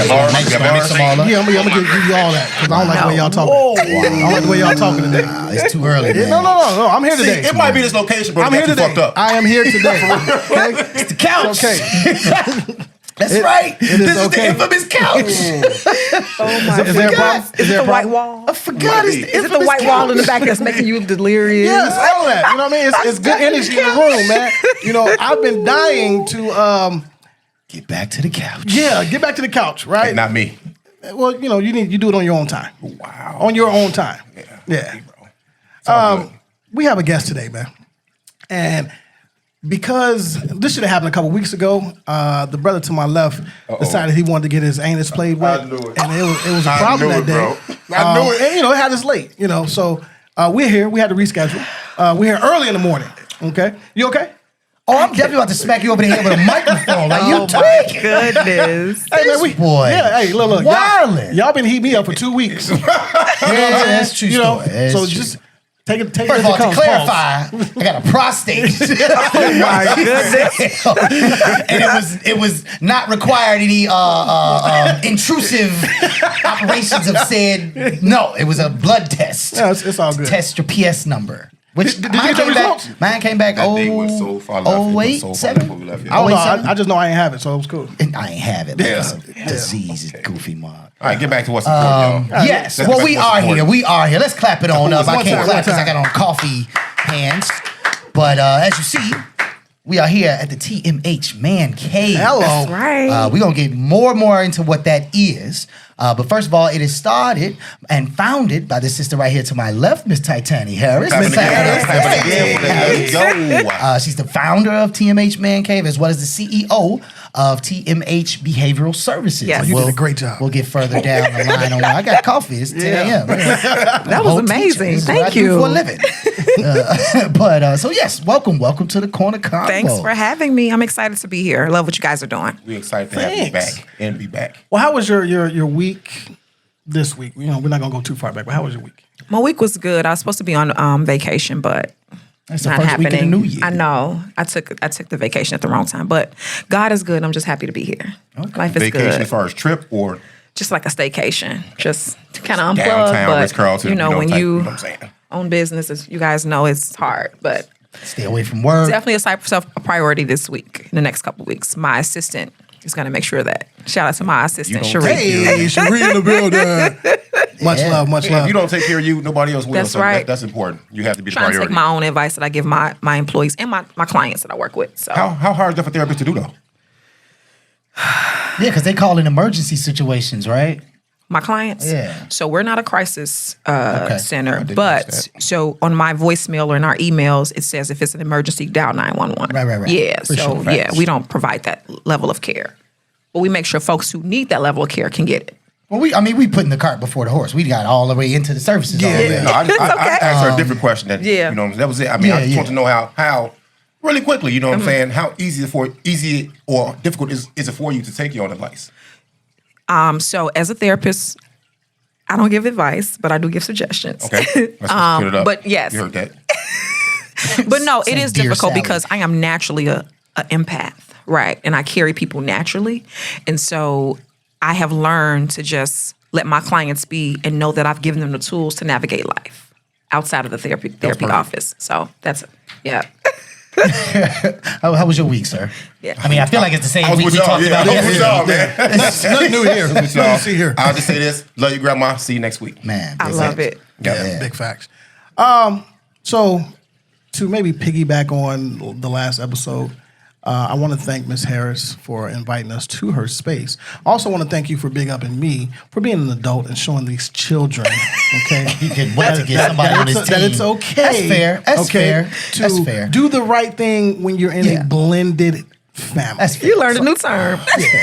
mix them all up. Yeah, I'm gonna give you all that because I don't like the way y'all talking. Wow. I don't like the way y'all talking today. It's too early, man. No. I'm here today. It might be this location, bro. I'm here today. Fucked up. I am here today. Okay? It's the couch. Okay. That's right. This is the infamous couch. Oh my Is there a problem? Is it the white wall? I forgot. Is it the white wall in the back that's making you delirious? Yes, all that. You know what I mean? It's good energy in the room, man. You know, I've been dying to Get back to the couch. yeah, get back to the couch, right? Not me. Well, you know, you do it on your own time. Wow. On your own time. Yeah. Hey, bro. It's all good. We have a guest today, man. And because this should have happened a couple weeks ago, the brother to my left decided he wanted to get his anus played with. I knew it. And it was a problem that day. Bro. I knew it. And, you know, it had us late, you know. So we're here. We had to reschedule. We're here early in the morning. Okay? You okay? Oh, I'm definitely about to smack you over the head with a microphone. Like, you Oh my tweaking. goodness. Hey, man, boy. Yeah, hey, look. Wildin'. Y'all been heating me up for 2 weeks. Yeah, that's true You know, story. That's so true. just take it First as of all, it to comes. clarify, I got a prostate. Oh my goodness. And it was not required any intrusive operations of said. No, it was a blood test. Yeah, it's all good. Test your PS number. Which Did you get your results? Mine came back. That day went so far left. It went so far left when we left here. I don't know. 087? I just know I ain't have it, so it was cool. And I ain't have it. Yeah. Like disease, goofy mug. All right, get back to what's important, y'all. Yes. Let's Well, get we back to are what's here. important. We are here. Let's clap it on up. I One can't time, clap one because I time. got on coffee hands. But as you see, we are here at the TMH Man Cave. Hello. That's right. We're going to get more into what that is. But first of all, it is started and founded by the sister right here to my left, Miss TYTANNIE Harris. Clap it Miss again. Harris. Clap it again. Let's go. She's the founder of TMH Man Cave as well as the CEO of TMH Behavioral Services. Yes. And You did a great job. We'll get further down the line on I got coffee. It's 10 a.m. That was amazing. This is Thank what I do you. for a living. So yes, welcome to the Corner Convo. Thanks for having me. I'm excited to be here. I love what you guys are doing. We're excited to have you Thanks. back and be back. Well, how was your week this week? You know, we're not gonna go too far back, but how was your week? My week was good. I was supposed to be on vacation, but It's the not first happening. week of the new year. I know. I took the vacation at the wrong time, but God is good. I'm just happy to be here. Life is Vacation good. as far as trip or Just like a staycation, just to kind of unplug. downtown, Ritz But Carlton. you know, when type, you know what I'm saying? own business, you guys know it's hard, but Stay away from work. definitely a priority this week. In the next couple of weeks, my assistant is going to make sure that. Shout out to my assistant, You don't Sheree. Hey, Sheree in the building. Much Yeah. love, much If love. you don't take care of you, nobody else will. That's so right. That's important. You have to be the Trying to priority. take my own advice that I give my employees and my clients that I work with. So How hard is that for therapists to do though? Yeah, because they call in emergency situations, right? my clients. Yeah. So we're not a crisis Okay. center, didn't but catch so on my voicemail or in our emails, it says if it's an emergency, dial 911. Right. Yeah. For So sure. yeah, we don't provide that level of care, but we make sure folks who need that level of care can get it. Well, we putting the cart before the horse. We got all the way into the services already. No, I okay. asked her a different question. That Yeah. you know, that was it. I mean, I just Yeah. want to know how really quickly. You know what I'm saying? How easy or difficult is it for you to take your own advice? So as a therapist, I don't give advice, but I do give suggestions. Okay, let's just put it up. but yes. You heard that. But no, it Some is dear difficult Sally. because I am naturally a empath, right? And I carry people naturally. And so I have learned to just let my clients be and know that I've given them the tools to navigate life outside of the therapy perfect. office. So that's, yeah. How was your week, sir? Yeah. I mean, I feel like it's the same I was week with we y'all. talked Yeah, about I was with yesterday. y'all, man. Nothing new here. With y'all. Nothing to see here. I'll just say this: love you, grandma. See you next week. Man, I big love facts. it. Yeah, big facts. So to maybe piggyback on the last episode, I want to thank Miss Harris for inviting us to her space. I also want to thank you for big upping me for being an adult and showing these children, okay, You can wait to get somebody on his team. that it's okay. That's fair. That's okay, fair. To That's fair. do the right thing when you're in Yeah. a blended family. That's fair. You learned a new term.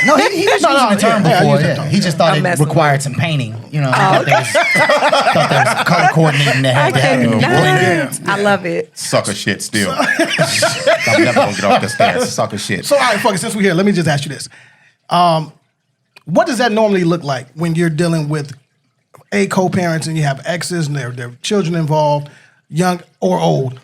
No, he was No, using the term yeah, I before. used that Yeah. term. He just thought I'm it messing required some painting. You know, thought there was color coordinating that had to happen. I love it. Sucker shit still. I'm never gonna get off the stairs. Sucker shit. So, all right, fuck it. Since we're here, let me just ask you this: what does that normally look like when you're dealing with co-parents and you have exes and their children involved, young or old?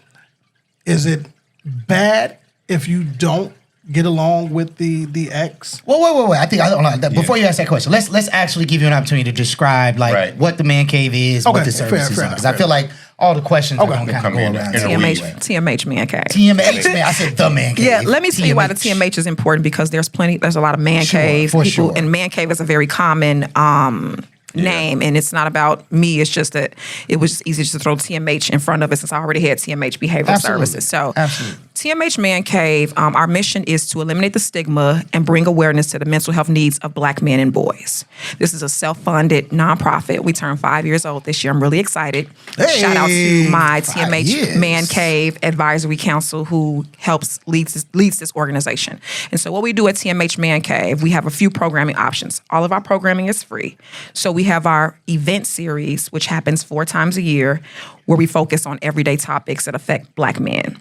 Is it bad if you don't get along with the ex? Well, wait. I think before you ask that question, let's actually give you an opportunity to describe what the man cave is, what the services are, because I feel like all the questions are going to kind of go around. TMH man cave. TMH man, I said the man cave. Yeah, let me tell you why the TMH is important, because there's a lot of man cave people, and man cave is a very common name, and it's not about me. It's just that it was easy to throw TMH in front of it since I already had TMH behavioral services. So TMH Man Cave, our mission is to eliminate the stigma and bring awareness to the mental health needs of Black men and boys. This is a self-funded nonprofit. We turned 5 years old this year. I'm really excited. Hey, shout out to my TMH Man Cave Advisory Council who leads this organization. And so what we do at TMH Man Cave, we have a few programming options. All of our programming is free. So we have our event series, which happens 4 times a year, where we focus on everyday topics that affect Black men.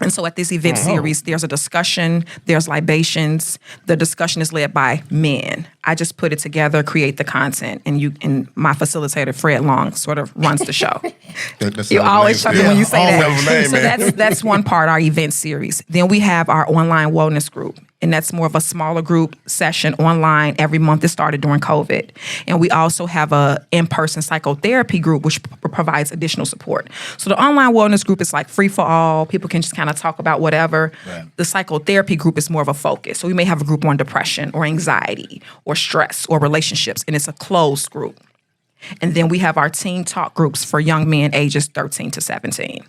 And so at this event series, there's a discussion, there's libations. The discussion is led by men. I just put it together, create the content, and my facilitator, Fred Long, sort of runs the show. You always chuckle when you say that. So that's one part, our event series. Then we have our online wellness group, and that's more of a smaller group session online every month. It started during COVID. And we also have a in-person psychotherapy group, which provides additional support. So the online wellness group is like free for all. People can just kind of talk about whatever. Right. The psychotherapy group is more of a focus. So we may have a group on depression or anxiety or stress or relationships, and it's a closed group. And then we have our teen talk groups for young men ages 13 to 17.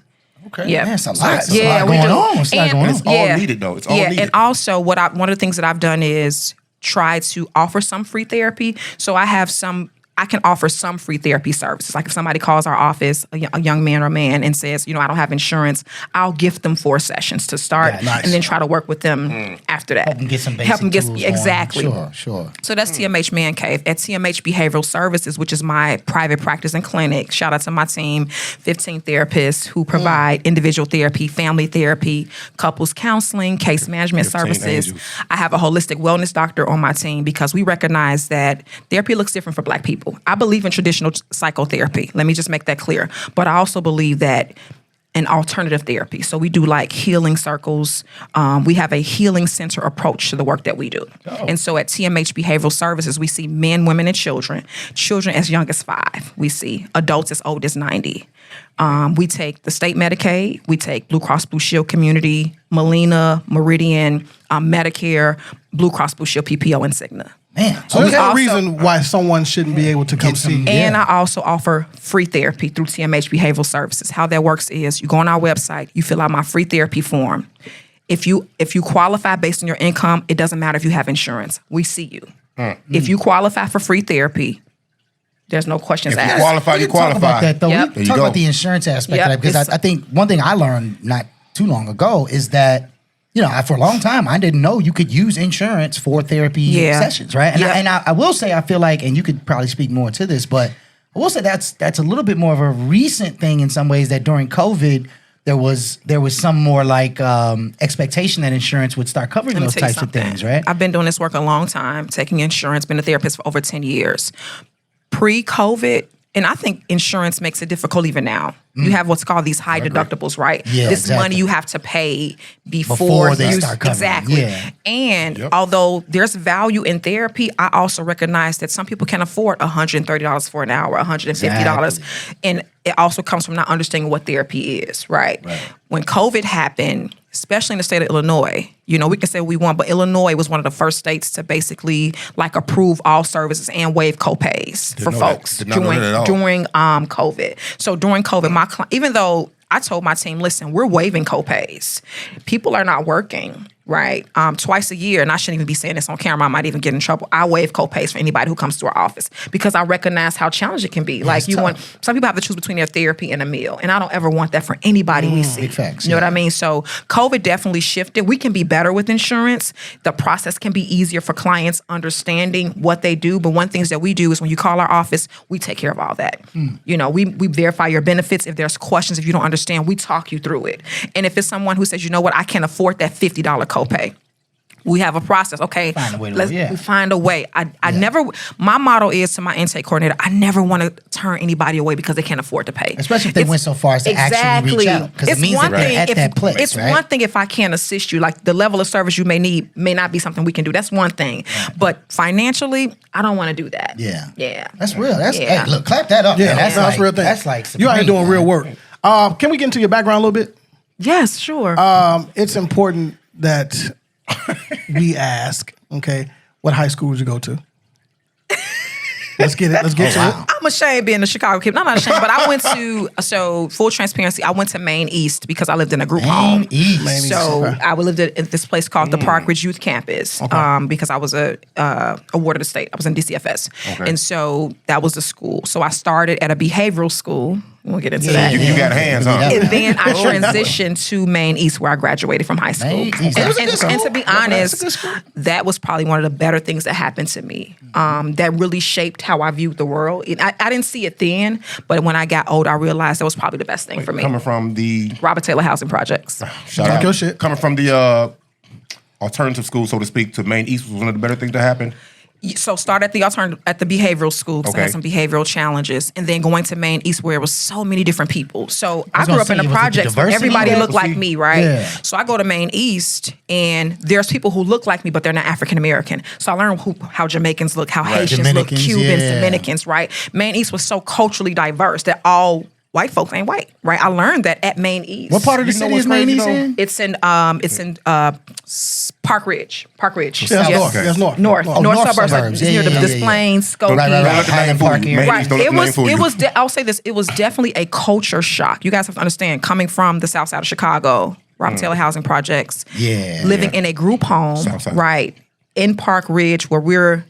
Okay. Yeah. That's a lot. Yeah, we do. It's all needed, though. It's all needed. And also, one of the things that I've done is try to offer some free therapy. So I can offer some free therapy services. Like if somebody calls our office, a young man or man, and says, I don't have insurance, I'll gift them 4 sessions to start, and then try to work with them after that. Help them get some basic tools. Exactly. Sure. So that's TMH Man Cave. At TMH Behavioral Services, which is my private practice and clinic, shout out to my team, 15 therapists who provide individual therapy, family therapy, couples counseling, case management services. Angels. I have a holistic wellness doctor on my team because we recognize that therapy looks different for Black people. I believe in traditional psychotherapy. Let me just make that clear. But I also believe that in alternative therapy. So we do like healing circles. We have a healing center approach to the work that we do. And so at TMH Behavioral Services, we see men, women, and children. Children as young as 5. We see adults as old as 90. We take the state Medicaid. We take Blue Cross Blue Shield Community, Molina, Meridian, Medicare, Blue Cross Blue Shield PPO, and Cigna. Man, so there's no reason why someone shouldn't be able to come see. And I also offer free therapy through TMH Behavioral Services. How that works is you go on our website, you fill out my free therapy form. If you qualify based on your income, it doesn't matter if you have insurance. We see you. If you qualify for free therapy, there's no questions asked. If you qualify, you qualify. Talk about that, though. Yep. We talk about the insurance aspect of that, because I think one thing I learned not too long ago is that for a long time, I didn't know you could use insurance for therapy sessions, right? And I will say, I feel like, and you could probably speak more to this, but I will say that's a little bit more of a recent thing in some ways, that during COVID, there was some more like expectation that insurance would start covering those types of things, right? I've been doing this work a long time, taking insurance, been a therapist for over 10 years. Pre-COVID, and I think insurance makes it difficult even now. You have what's called these high deductibles, right? Yeah, this exactly. money you have to pay before they start covering. Exactly. Yeah. And although there's value in therapy, I also recognize that some people can afford $130 for an hour, $150. Exactly. And it also comes from not understanding what therapy is, right? When COVID happened, especially in the state of Illinois, we can say we won, but Illinois was one of the first states to basically approve all services and waive copays for folks during COVID. So during COVID, even though I told my team, listen, we're waiving copays. People are not working, right? Twice a year, and I shouldn't even be saying this on camera, I might even get in trouble. I waive copays for anybody who comes to our office because I recognize how challenging it can be. Some people have to choose between their therapy and a meal, and I don't ever want that for anybody we see. Big facts. You know what I mean? So COVID definitely shifted. We can be better with insurance. The process can be easier for clients understanding what they do, but one thing that we do is when you call our office, we take care of all that. We verify your benefits. If there's questions, if you don't understand, we talk you through it. And if it's someone who says, I can't afford that $50 copay, We have a process. Okay, Find a way to we find a way. I never. My motto is to my intake coordinator. I never want to turn anybody away because they can't afford to pay. Especially if they went so far as to actually reach out, because it means that they're at that place. It's one thing if I can't assist you, like the level of service you may need may not be something we can do. That's one thing. But financially, I don't want to do that. Yeah. That's real. Hey, look, clap that up. Yeah, man. that's real thing. That's like you out here doing real work. Can we get into your background a little bit? Yes, sure. It's important that we ask, okay, what high school did you go to? Let's get it. Let's get to it. I'm ashamed being a Chicago kid. I'm not ashamed, but I went to, so full transparency, I went to Maine East because I lived in a group home. Maine East. So I lived at this place called the Park Ridge Youth Campus because I was awarded a state. I was in DCFS. Okay. And so that was the school. So I started at a behavioral school. We'll get into that. You got hands, huh? And then I transitioned to Maine East, where I graduated from high school. Maine East. That was a good school. And to be honest, that was probably one of the better things that happened to me. That really shaped how I viewed the world. I didn't see it then, but when I got older, I realized that was probably the best thing for me. Coming from the Robert Taylor Housing Projects. shout Talk out. your shit. Coming from the alternative school, so to speak, to Maine East was one of the better things that happened. So start at the behavioral school because I had some behavioral challenges, and then going to Maine East where it was so many different people. So I grew up in the projects where everybody looked like me, right? Yeah. So I go to Maine East, and there's people who look like me, but they're not African American. So I learned how Jamaicans look, how Haitians look, Dominicans, Cubans, Dominicans, right? Maine East was so culturally diverse that all white folks ain't white, right? I learned that at Maine East. What part of the city is Maine East in? It's in Park Ridge. Park Ridge. Yeah, Yes. that's north. North suburbs. suburbs. It's near the Des Plaines, Skokie. Right. Highland Park area. Right. It was. I'll say this. It was definitely a culture shock. You guys have to understand. Coming from the South Side of Chicago, Robert Taylor Housing Projects. Living in a group home. Southside. Right. In Park Ridge, where we're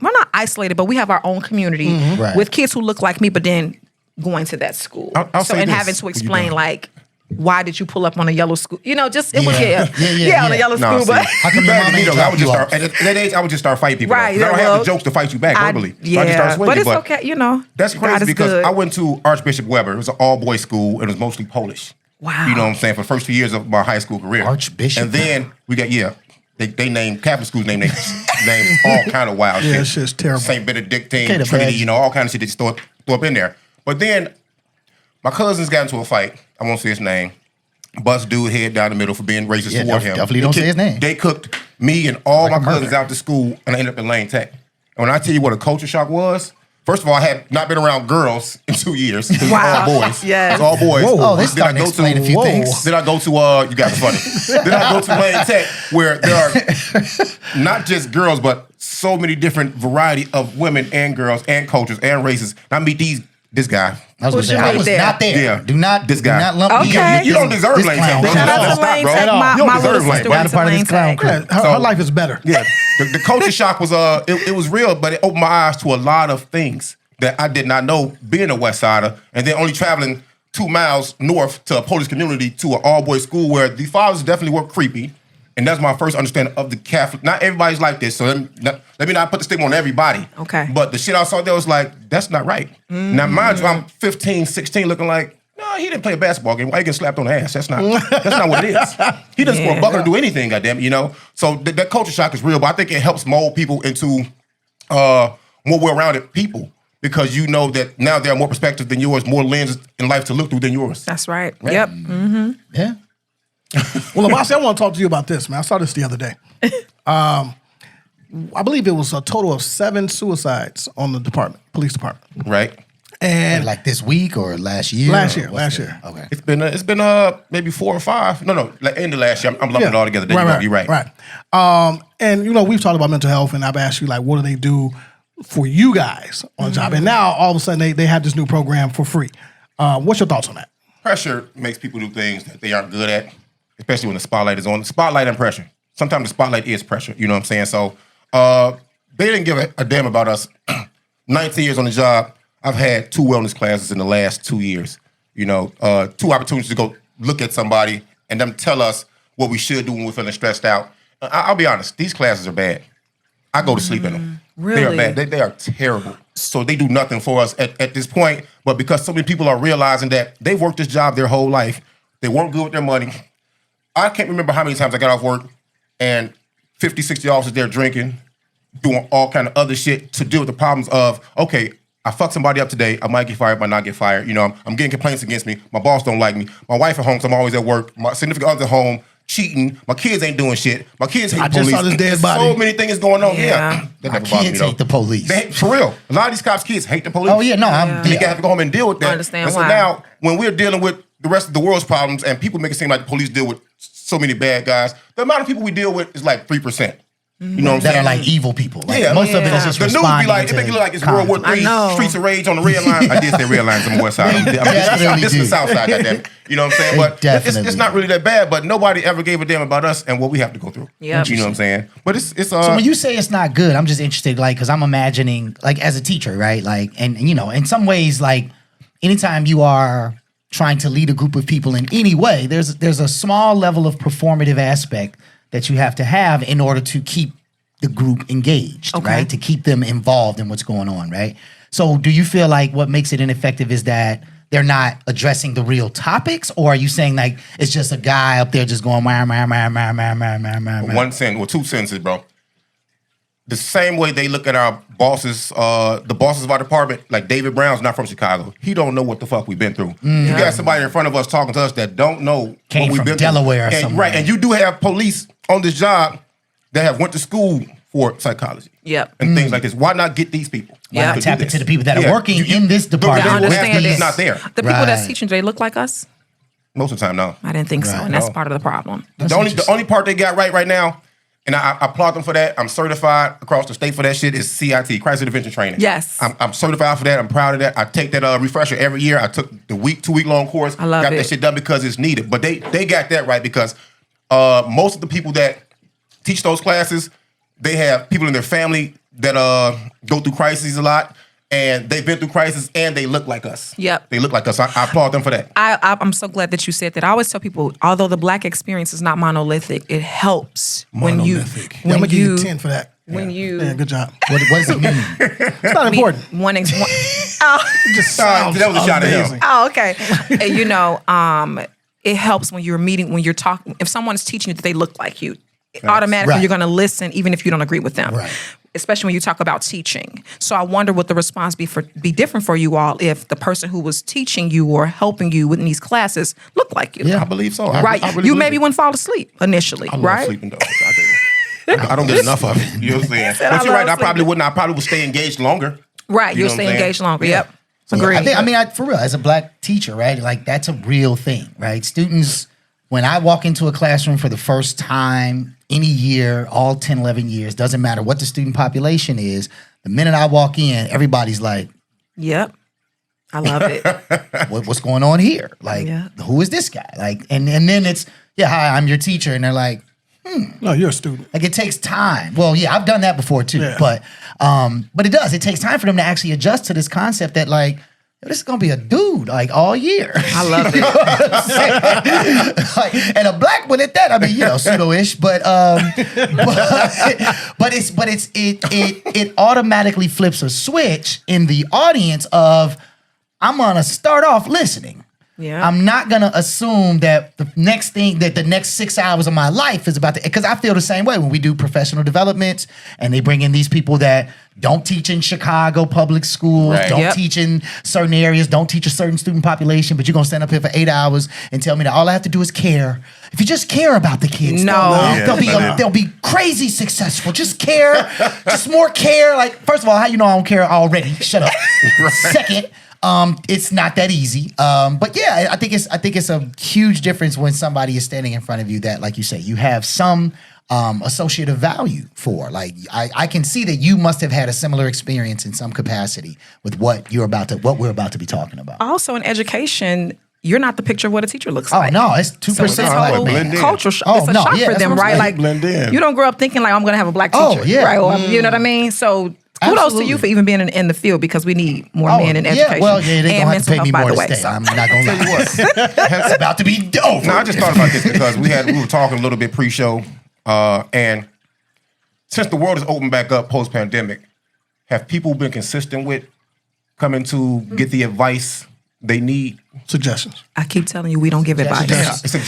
not isolated, but we have our own community Right. with kids who look like me, but then going to that school. I'll say and this. having to What you explain doing? like, why did you pull up on a yellow school? You know, just it was Yeah, on a yellow No, school, see, but How come your mama ain't I would dropped just you start off? at that age. I would just start fighting people. Right, I don't yeah, have well, the jokes to fight you back verbally. Yeah, I just start swinging. but it's okay, you know. That's God crazy is because good. I went to Archbishop Weber. It was an all-boys school, and it was mostly Polish. Wow. You know what I'm saying? For the first 2 years of my high school career. Archbishop And then we got, they named, Catholic schools named all kind of wild shit. Yeah, shit's terrible. St. Benedictine, Can't Trinity, imagine. all kind of shit they just throw up in there. But then my cousins got into a fight. I won't say his name. Bust dude head down the middle for being racist toward him. Definitely don't say his name. They cooked me and all Like a my cousins murder. out to school, and I ended up in Lane Tech. And when I tell you what a culture shock was, first of all, I had not been around girls in 2 years. It was Wow. all boys. Yes. It was all boys. Oh, this Then I starting to go explain a few things. Then I go to, you guys are funny. Then I go to Lane Tech, where there are not just girls, but so many different variety of women and girls and cultures and races. And I meet this guy. I was Who's gonna say, your I was mate there? not there. Yeah. Do not lump me Okay. in. You don't deserve this Lane clown, Tech, bro. bro. Shout out to Stop, Lane bro. Tech. You My don't little deserve sister Lane. went Not a to part of this Lane clown Tech. crew. Her life is better. Yeah, the culture shock was it was real, but it opened my eyes to a lot of things that I did not know being a West Sider, and then only traveling 2 miles north to a Polish community to an all-boys school where the fathers definitely were creepy, and that's my first understanding of the Catholic. Not everybody's like this, so let me not put the stigma on everybody. Okay. But the shit I saw there was like, that's not right. Now, mind you, I'm 15, 16, looking like, no, he didn't play a basketball game. Why he get slapped on the ass? That's not what it is. He doesn't score a bucket or do anything, goddamn it, you know? So that culture shock is real, but I think it helps mold people into more well-rounded people because you know that now there are more perspectives than yours, more lenses in life to look through than yours. That's right. Yep. Yeah. Well, Lamasi, I want to talk to you about this, man. I saw this the other day. I believe it was a total of 7 suicides on the police department. Right? And Like this week or last year? Last or year, what's last the- year. Okay. It's been maybe 4 or 5. No, like end of last year. I'm lumping it all together. There you go. You're right. Right. And we've talked about mental health, and I've asked you, like, what do they do for you guys on the job? And now all of a sudden they have this new program for free. What's your thoughts on that? Pressure makes people do things that they aren't good at, especially when the spotlight is on. The spotlight and pressure. Sometimes the spotlight is pressure. You know what I'm saying? So they didn't give a damn about us. 19 years on the job. I've had 2 wellness classes in the last 2 years. 2 opportunities to go look at somebody and them tell us what we should do when we're feeling stressed out. I'll be honest, these classes are bad. I go to sleep in them. Really? They are bad. They are terrible. So they do nothing for us at this point. But because so many people are realizing that they've worked this job their whole life, they weren't good with their money. I can't remember how many times I got off work and 50, 60 officers there drinking, doing all kind of other shit to deal with the problems of, okay, I fucked somebody up today. I might get fired, might not get fired. You know, I'm getting complaints against me. My boss don't like me. My wife at home, so I'm always at work. My significant other at home cheating. My kids ain't doing shit. My kids hate the police. I just saw this dead body. So many things going on. Yeah. That My never bothered me, kids though. hate the police. For real. A lot of these cops' kids hate the police. Oh, yeah, no, They have to go home and deal with that. I understand and so why. now, when we're dealing with the rest of the world's problems and people make it seem like the police deal with so many bad guys, the amount of people we deal with is like 3%. You know what I'm that saying? are like evil people. Like, Yeah, most of it is just the news be responding like, to it make it look like it's World War conflict. III, I know. Streets of Rage on the red line. I did say red lines on the west side. This is the south side, goddammit. You know what I'm saying? But it's not really that bad, but nobody ever gave a damn about us and what we have to go through. Yep. You know what I'm saying? But it's So when you say it's not good, I'm just interested, like, because I'm imagining, like, as a teacher, right? Like, and you know, in some ways, like, anytime you are trying to lead a group of people in any way, there's a small level of performative aspect that you have to have in order to keep the group engaged, Okay. right? To keep them involved in what's going on, right? So do you feel like what makes it ineffective is that they're not addressing the real topics, or are you saying like it's just a guy up there just going one sentence, well, 2 sentences, bro. The same way they look at our bosses, the bosses of our department, like David Brown's not from Chicago. He don't know what the fuck we've been through. You got somebody in front of us talking to us that don't know Came what we've from been Delaware or through. somewhere. Right, and you do have police on this job that have went to school for psychology. Yep. And things like this. Why not get these people? Why not to tap do into this? the people that are Yeah. working in this department? I Well, understand he's it. not there. The people that's Right. teaching, do they look like us? Most of the time, no. I didn't think so, Right. and that's No. part of the problem. The only part they got right now, and I applaud them for that. I'm certified across the state for that shit. Is CIT, Crisis Intervention Training. Yes. I'm certified for that. I'm proud of that. I take that refresher every year. I took the 2-week long course. I love got it. that shit done because it's needed. But they got that right because most of the people that teach those classes, they have people in their family that go through crises a lot. And they've been through crisis, and they look like us. Yep. They look like us. I applaud them for that. I'm so glad that you said that. I always tell people, although the Black experience is not monolithic, it helps Monolithic. when I'm gonna give you you 10 for that. when you- Yeah, good job. What does it mean? It's not important. one. Just that was a shot at him. amazing. Oh, okay. And, you know, it helps when you're meeting, when you're talking. If someone's teaching you that they look like you, automatically Right. you're going to listen, even if you don't agree with them. Right. Especially when you talk about teaching. So I wonder what the response be different for you all if the person who was teaching you or helping you in these classes looked like you. Yeah. I believe so. Right. I really You believe maybe it. wouldn't fall asleep initially, I love right? sleeping though. I do. I don't get enough of it. You know what I'm saying? said, But I you're right. love I probably sleeping. wouldn't. I probably would stay engaged longer. Right. You You'll know what stay I'm saying? engaged longer. Yeah. Yep. Agreed. For real, as a Black teacher, right? Like, that's a real thing, right? Students, when I walk into a classroom for the first time, any year, all 10, 11 years, doesn't matter what the student population is, the minute I walk in, everybody's like, Yep. I love it. what's going on here? Like, Yeah. who is this guy? Like, and then it's, yeah, hi, I'm your teacher. And they're like, No, you're a student. it takes time. Well, yeah, I've done that before too. Yeah. But it does. It takes time for them to actually adjust to this concept that, like, this is gonna be a dude like all year. I love it. Like, and a Black one at that. I mean, you know, pseudo-ish, but it automatically flips a switch in the audience of, I'm gonna start off listening. Yeah. I'm not gonna assume that the next 6 hours of my life is about to, because I feel the same way when we do professional developments and they bring in these people that don't teach in Chicago public schools, Right. don't Yep. teach in certain areas, don't teach a certain student population, but you're gonna stand up here for 8 hours and tell me that all I have to do is care. If you just care about the kids, No. they'll be crazy successful. Just care, just more care. Like, first of all, how you know I don't care already? Shut up. Second, it's not that easy. But yeah, I think it's a huge difference when somebody is standing in front of you that, like you say, you have some associative value for. Like, I can see that you must have had a similar experience in some capacity with what we're about to be talking about. Also in education, you're not the picture of what a teacher looks Oh like. no, it's 2%. So it's this like whole blend in. cultural shock. Oh, It's a no, shock yeah, for that's them, what I'm right? saying. Like, Blend in. you don't grow up thinking like, I'm going to have a Black Oh, teacher, yeah. right? Or, you know what I mean? So kudos Absolutely. to you for even being in the field because we need more men in education. Yeah, well, yeah, they and don't have to mental pay me health, by more the to way. stay. So- I'm not gonna lie. It's about to be over. No, I just thought about this because we were talking a little bit pre-show, and since the world is open back up post-pandemic, have people been consistent with coming to get the advice they need suggestions. I keep telling you, we don't give advice.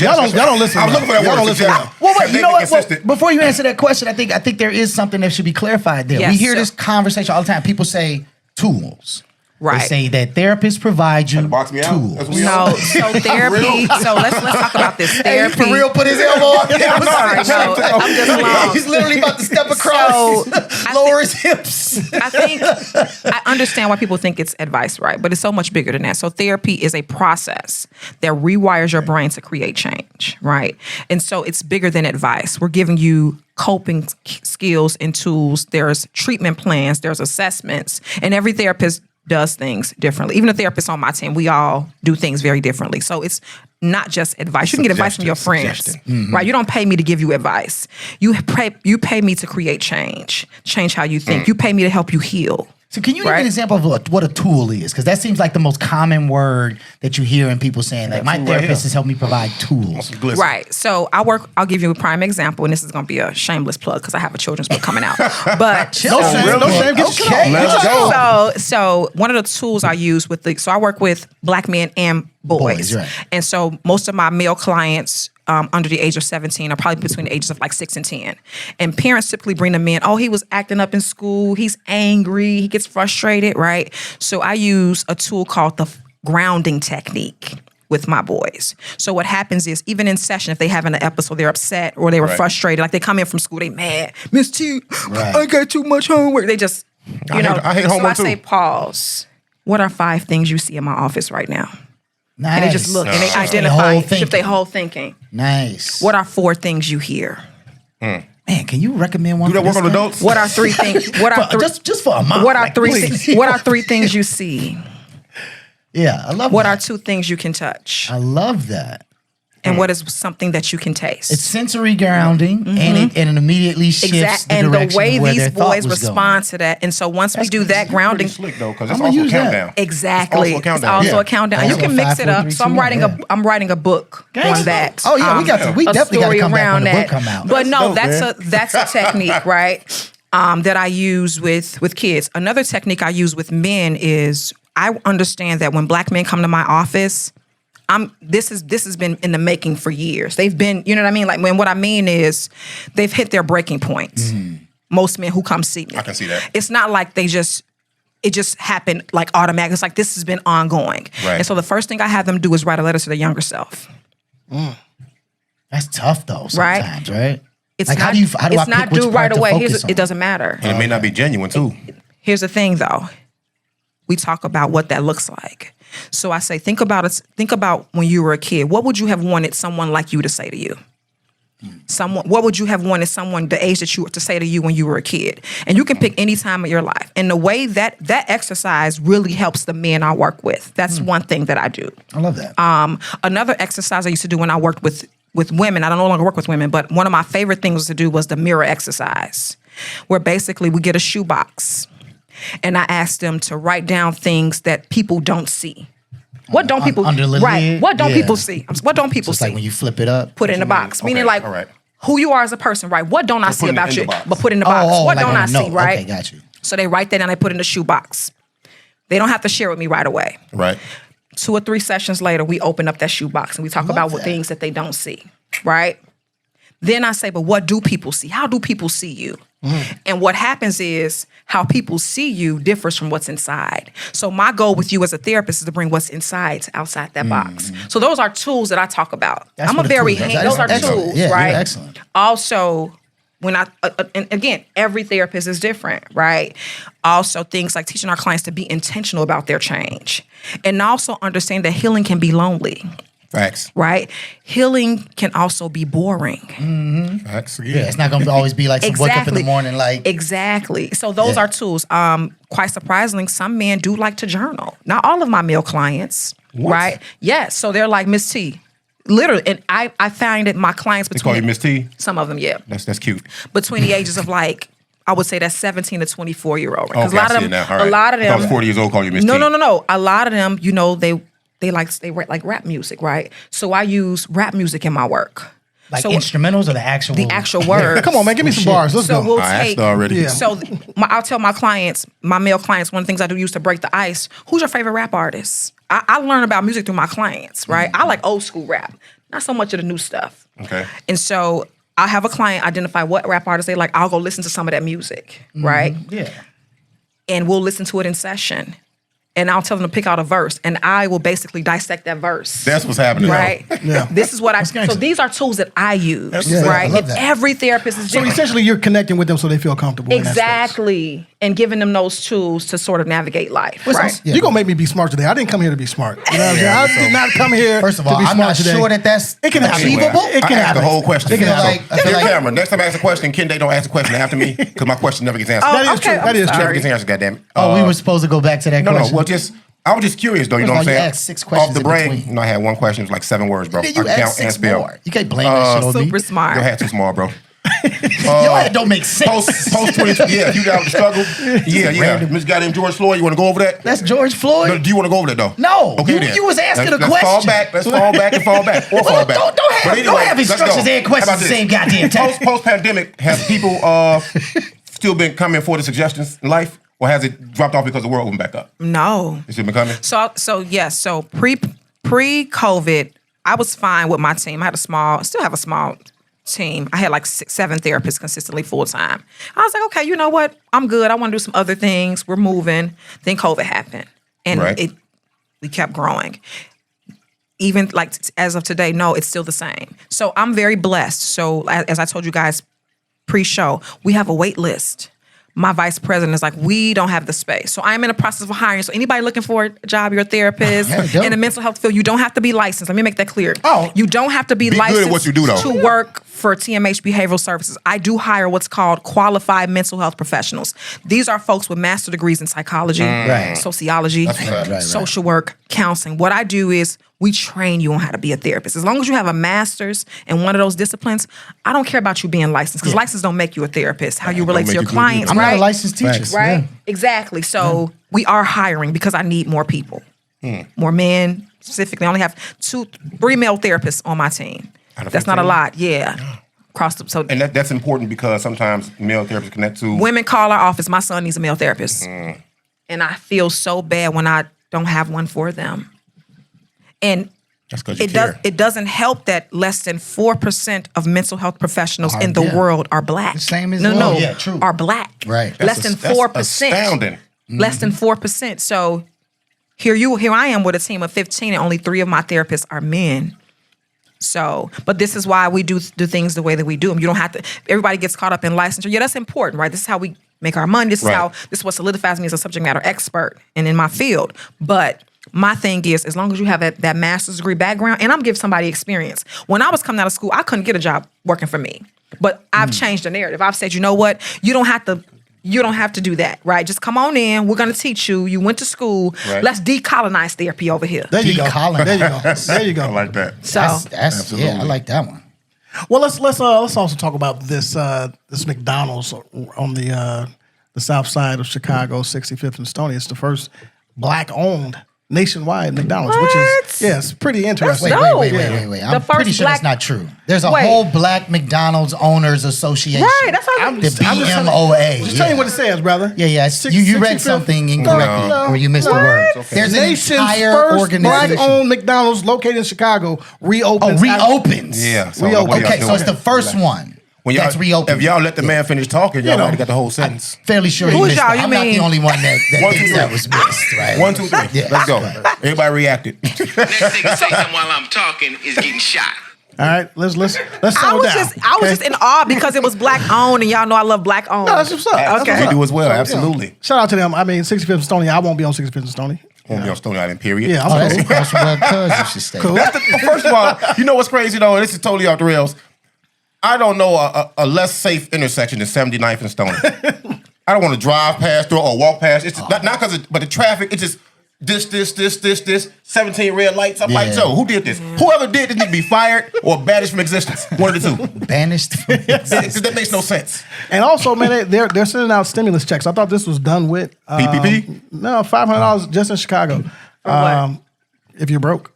Y'all don't listen. I was looking for that Y'all word. don't listen. Well, wait, you know what? Well, Consistent. before you answer that question, I think there is something that should be clarified there. Yes, we hear sure. this conversation all the time. People say tools. Right. They say that therapists provide you box me out. tools. That's what we No, all- so therapy. So let's talk about this. Hey, he Therapy. for real put his elbow on. I'm sorry. No, I'm just long. He's literally about to step across, So, lower his hips. I think I understand why people think it's advice, right? But it's so much bigger than that. So therapy is a process that rewires your brain to create change, right? And so it's bigger than advice. We're giving you coping skills and tools. There's treatment plans, there's assessments, and every therapist does things differently. Even the therapists on my team, we all do things very differently. So it's not just advice. You can get advice from your friends, right? You don't pay me to give you advice. You pay me to create change how you think. You pay me to help you heal. So can you give me an example of what a tool is? Because that seems like the most common word that you hear in people saying, like, my tool right therapist here. has helped me provide tools. Glisten. Right. So I'll give you a prime example, and this is going to be a shameless plug because I have a children's book coming out. But No shame. No shame. Get your shit on. Let's go. So one of the tools I use so I work with Black men and boys. Boys, right. And so most of my male clients under the age of 17 are probably between the ages of like 6 and 10. And parents typically bring them in, oh, he was acting up in school, he's angry, he gets frustrated, right? So I use a tool called the grounding technique with my boys. So what happens is, even in session, if they have an episode, they're upset or they were Right. frustrated, like they come in from school, they mad, Miss T, Right. I got too much homework. They just, I hate so homework I say, too. pause. What are 5 things you see in my office right now? Nice. And they just look and they Shift their identify, whole shift their thinking. whole thinking. Nice. What are 4 things you hear? Man, can you recommend one? Do that for work this on guy? adults? What are 3 things? What are three? Just for a mom. What are like, 3? please. What are 3 things you see? Yeah, I love What are that. 2 things you can touch? I love that. And what is something that you can taste? It's sensory grounding, and it immediately shifts the and direction the way of where these their thought boys was respond to that. And so once we do that grounding, Pretty slick though, because it's I'ma also a use that. countdown. exactly, It's also a countdown. It's also Yeah. a countdown. And you Also can mix 5, it 4, up. 3, So 2, 1, yeah. I'm writing a book on that. Oh yeah, we definitely got to story come back when the around book that. come out. But no, That's dope, that's a technique, right? That I use with kids. Another technique I use with men is I understand that when Black men come to my office, this has been in the making for years. They've been, you know what I mean? Like, what I mean is they've hit their breaking points. Most men who come see me. I can see that. It's not like it just happened like automatic. It's like this has been ongoing. Right. And so the first thing I have them do is write a letter to their younger self. That's tough though. Sometimes, right? It's Like, not, how do I it's pick not which due part right to away. focus on? It doesn't matter. And it may not be genuine too. Here's the thing, though. We talk about what that looks like. So I say, think about it. Think about when you were a kid. What would you have wanted someone like you to say to you? What would you have wanted someone the age that you were to say to you when you were a kid? And you can pick any time of your life. And the way that exercise really helps the men I work with. That's one thing that I do. I love that. Another exercise I used to do when I worked with women, I don't no longer work with women, but one of my favorite things to do was the mirror exercise, where basically we get a shoebox and I ask them to write down things that people don't see. What don't people under the right? lid? What don't Yeah. people see? What don't people It's see? like when you flip it up. Put it in the box. Okay, Meaning like all right. who you are as a person, right? What don't I see put it in about the you? box. But put in the box. What like don't on I a see, note. right? Okay, got you. So they write that down, they put it in the shoebox. They don't have to share with me right away. Right. 2 or 3 sessions later, we open up that shoebox and we talk about what that. things that they don't see, right? Then I say, but what do people see? How do people see you? And what happens is how people see you differs from what's inside. So my goal with you as a therapist is to bring what's inside to outside that box. So those are tools that I talk about. That's I'm what a very tool is. those are Excellent. tools, Yeah, you're right? excellent. Also, when and again, every therapist is different, right? Also, things like teaching our clients to be intentional about their change, and also understand that healing can be lonely. Facts. Right? Healing can also be boring. Facts. Yeah, it's not gonna always be like some wake up in the morning like. Exactly. So those Yeah. are tools. Quite surprisingly, some men do like to journal. Not all of my male clients, right? Yes. So they're like, Miss T. Literally, and I find that my clients They call you between Miss T. some of them, yeah, That's cute. between the ages of like, I would say that's 17 to 24-year-old. Because Okay, I see it now. All right. a lot of I thought them, I was 40 years old calling you Miss T. No. A lot of them, they write like rap music, right? So I use rap music in my work. Like instrumentals or the actual? The actual words. Come on, man, give me some bars. Let's So go. we'll I asked take. already. Yeah. So I'll tell my clients, my male clients, one of the things I do use to break the ice. Who's your favorite rap artist? I learn about music through my clients, right? I like old school rap, not so much of the new stuff. Okay. And so I'll have a client identify what rap artist they like. I'll go listen to some of that music, right? Yeah. And we'll listen to it in session. And I'll tell them to pick out a verse, and I will basically dissect that verse. That's what's happening. Right? Yeah. This is what I. gangster. So these are tools that I use, Yeah, I right? love And that. every therapist is So different. essentially, you're connecting with them so they feel comfortable. In that space. Exactly. And giving them those tools to sort of navigate life, right? Yeah. You're gonna make me be smart today. I didn't come here to be smart. You know what I'm saying? I did not come here. First of to all, be I'm smart not today. sure that that's It can happen. achievable. It can I asked happen. the whole question. It can So, happen. I feel your like- camera. Next time I ask a question, Kende don't ask a question after me because my question never gets answered. Oh, That is okay, true. That is I'm true. Never sorry. gets answered. Goddamn it. We were supposed to go back to that No, question. well, I was just curious though. You know what I'm First of all, saying? you asked 6 questions Off the in brain. between. You know, I had one question. It was like 7 words, bro. Then I you can count asked and 6 spell. more. You can't blame that shit on me. Super smart. Your hat too small, bro. Your head don't make sense. Post 20. Yeah, you got the struggle. Yeah. Miss Goddamn George Floyd. You want to go over that? That's George Floyd. No, do you want to go over that though? No, Okay, you- then. you was asking Let's a Fall question. back. Let's fall back and fall back. Or fall back. Don't But have anyway, let's instructions go. and How questions about the this? same goddamn time. Post pandemic, have people still been coming for the suggestions in life, or has it dropped off because the world went back up? No. It's still been coming. So yes. So pre-COVID, I was fine with my team. I had still have a small team. I had like 7 therapists consistently full time. I was like, okay, you know what? I'm good. I want to do some other things. We're moving. Then COVID happened, and Right. we kept growing. Even like as of today, no, it's still the same. So I'm very blessed. So as I told you guys pre-show, we have a wait list. My vice president is like, we don't have the space. So I'm in the process of hiring. So anybody looking for a job, you're a therapist Yeah, dope. in the mental health field, you don't have to be licensed. Let me make that clear. Oh. You don't have to be Be good at licensed what you do, though. to work for TMH Behavioral Services. I do hire what's called qualified mental health professionals. These are folks with master degrees in psychology, Right. sociology, right. social work, counseling. What I do is we train you on how to be a therapist. As long as you have a master's in one of those disciplines, I don't care about you being licensed because license don't make you a therapist. How you relate to make your you good clients, I'm right? not a licensed teacher. Right? Yeah. Exactly. So we are hiring because I need more people, more men specifically. I only have 3 male therapists on my team. Out of That's not a 15? lot. Yeah. Across the, so And that's important because sometimes male therapists connect to women call our office. My son needs a male therapist, and I feel so bad when I don't have one for them. And That's because you care. it doesn't help that less than 4% of mental health professionals in the yeah. world are black. The same as no, well. Yeah, true. are black. Right. Less than 4%. That's astounding. Less than 4%. So here I am with a team of 15, and only 3 of my therapists are men. So, but this is why we do things the way that we do them. You don't have to. Everybody gets caught up in licensure. Yeah, that's important, right? This is how we make our money. This is Right. this is what solidifies me as a subject matter expert and in my field. But my thing is, as long as you have that master's degree background, and I'm giving somebody experience. When I was coming out of school, I couldn't get a job working for me. But I've changed the narrative. I've said, you know what? You don't have to do that, right? Just come on in. We're going to teach you. You went to school. Right. Let's decolonize therapy over here. There you go. Decolonize. There you go. There you I go. like that. So That's Absolutely. yeah, I like that one. Well, let's also talk about this McDonald's on the south side of Chicago, 65th and Stony. It's the first black-owned nationwide McDonald's, which What? is pretty interesting. Wait, No. wait. The I'm first pretty sure black- that's not true. There's a Wait. whole Black McDonald's Owners Association. Right, that's what I'm the just- I'm just telling- BMOA. Just tell you what it says, brother. Yeah. You read 65th something incorrectly, No. or you missed What? the word. Okay. There's an Nation's entire first organization. black-owned McDonald's located in Chicago reopens. Reopens. Yeah. So I don't know what y'all Okay, so doing. it's the first one When y'all, that's reopened. If y'all let the man finish talking, y'all already got the whole sentence. Fairly sure he Who's missed y'all? that. You I'm not mean- the only one that 1, 2, thinks 3. that was missed, right? 1, 2, 3. Yeah. Let's go. Everybody reacted. Next nigga say something while I'm talking is getting shot. All right, let's I settle was down. I was just in awe because it was black owned, and y'all know I love black owned. No, that's what's up. That's Okay. what's We up. do as well. So, Absolutely. Shout out to them. I mean, 65th and Stony. I won't be on 65th and Stony. Won't be on Stony Island, period. Yeah, I'm Oh, that's cool. across from where Cuz used to stay. Cool. First of all, you know what's crazy though? This is totally off the rails. I don't know a less safe intersection than 79th and Stony. I don't want to drive past or walk past. It's just, not because, but the traffic. It's just this. 17 red lights. I'm like, Yeah. Joe, who did this? Whoever did this need to be fired or banished from existence. One of the two. Banished. That makes no sense. And also, man, they're sending out stimulus checks. I thought this was done with PPP? No, $500 just in Chicago. what? If you're broke.